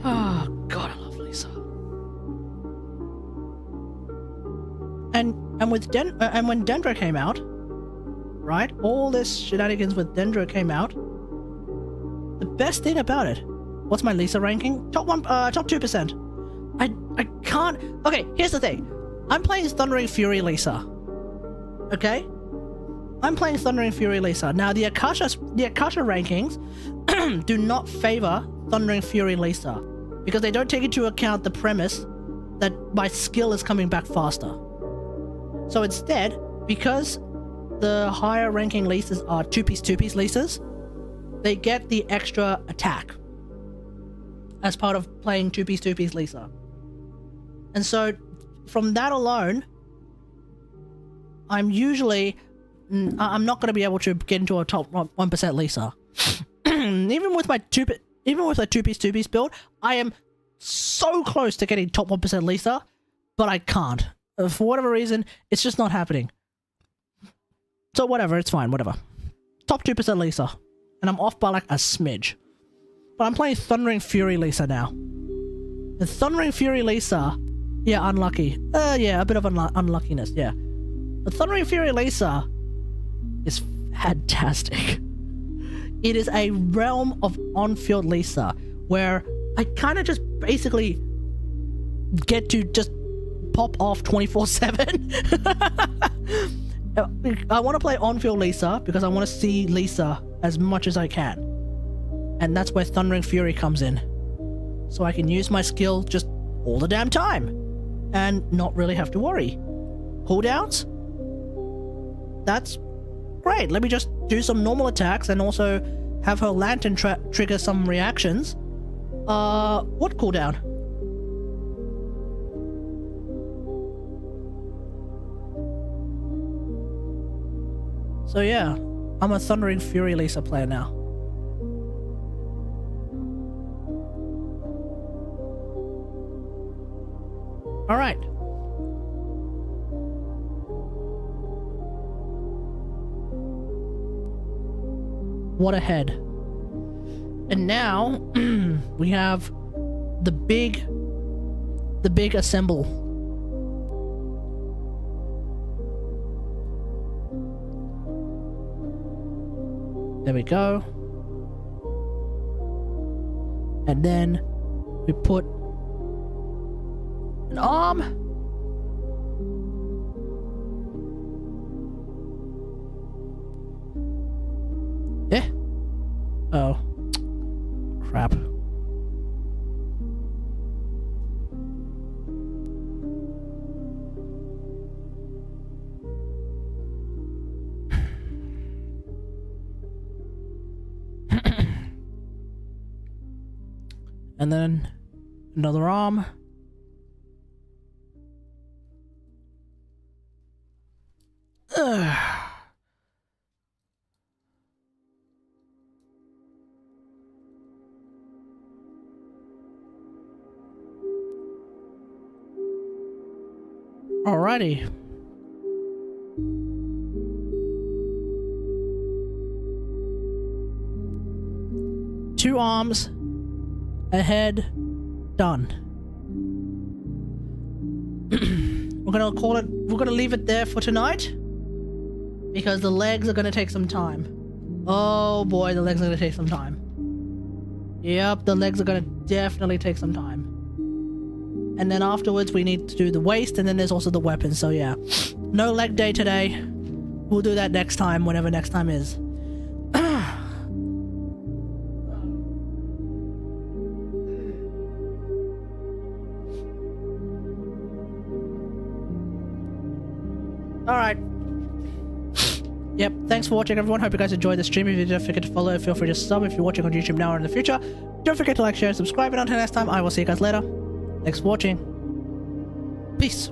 Oh God, I love Lisa. And when Dendra came out, right? All this shenanigans with Dendra came out. the best thing about it, what's my Lisa ranking? Top 2%. I can't. Okay, here's the thing. I'm playing Thundering Fury Lisa. Okay? I'm playing Thundering Fury Lisa. Now, the Akasha rankings do not favor Thundering Fury Lisa because they don't take into account the premise that my skill is coming back faster. So instead, because the higher ranking Lisas are 2-piece Lisas, they get the extra attack as part of playing 2-piece Lisa. And so, from that alone, I'm not going to be able to get into a top 1% Lisa. Even with my 2-piece build, I am so close to getting top 1% Lisa, but I can't. For whatever reason, it's just not happening. So whatever, it's fine, whatever. Top 2% Lisa. And I'm off by like a smidge. But I'm playing Thundering Fury Lisa now. And Thundering Fury Lisa, yeah, unlucky. Yeah, a bit of unluckiness, yeah. But Thundering Fury Lisa is fantastic. It is a realm of on-field Lisa where I kind of just basically get to just pop off 24/7. I want to play on-field Lisa because I want to see Lisa as much as I can. And that's where Thundering Fury comes in. So I can use my skill just all the damn time and not really have to worry. Cooldowns? That's great. Let me just do some normal attacks and also have her lantern trigger some reactions. What cooldown? So yeah, I'm a Thundering Fury Lisa player now. Alright. What ahead? And now we have the big assemble. There we go. And then we put an arm. Yeah. Oh. Crap. And then another arm. Alrighty. Two arms, a head, done. We're gonna leave it there for tonight because the legs are gonna take some time. Oh boy, the legs are gonna take some time. Yep, the legs are gonna definitely take some time. And then afterwards we need to do the waist, and then there's also the weapons. So yeah, no leg day today. We'll do that next time, whenever next time is. Alright. Yep, thanks for watching everyone. Hope you guys enjoyed the stream. If you don't forget to follow, feel free to sub if you're watching on YouTube now or in the future. Don't forget to like, share, and subscribe. And until next time, I will see you guys later. Thanks for watching. Peace.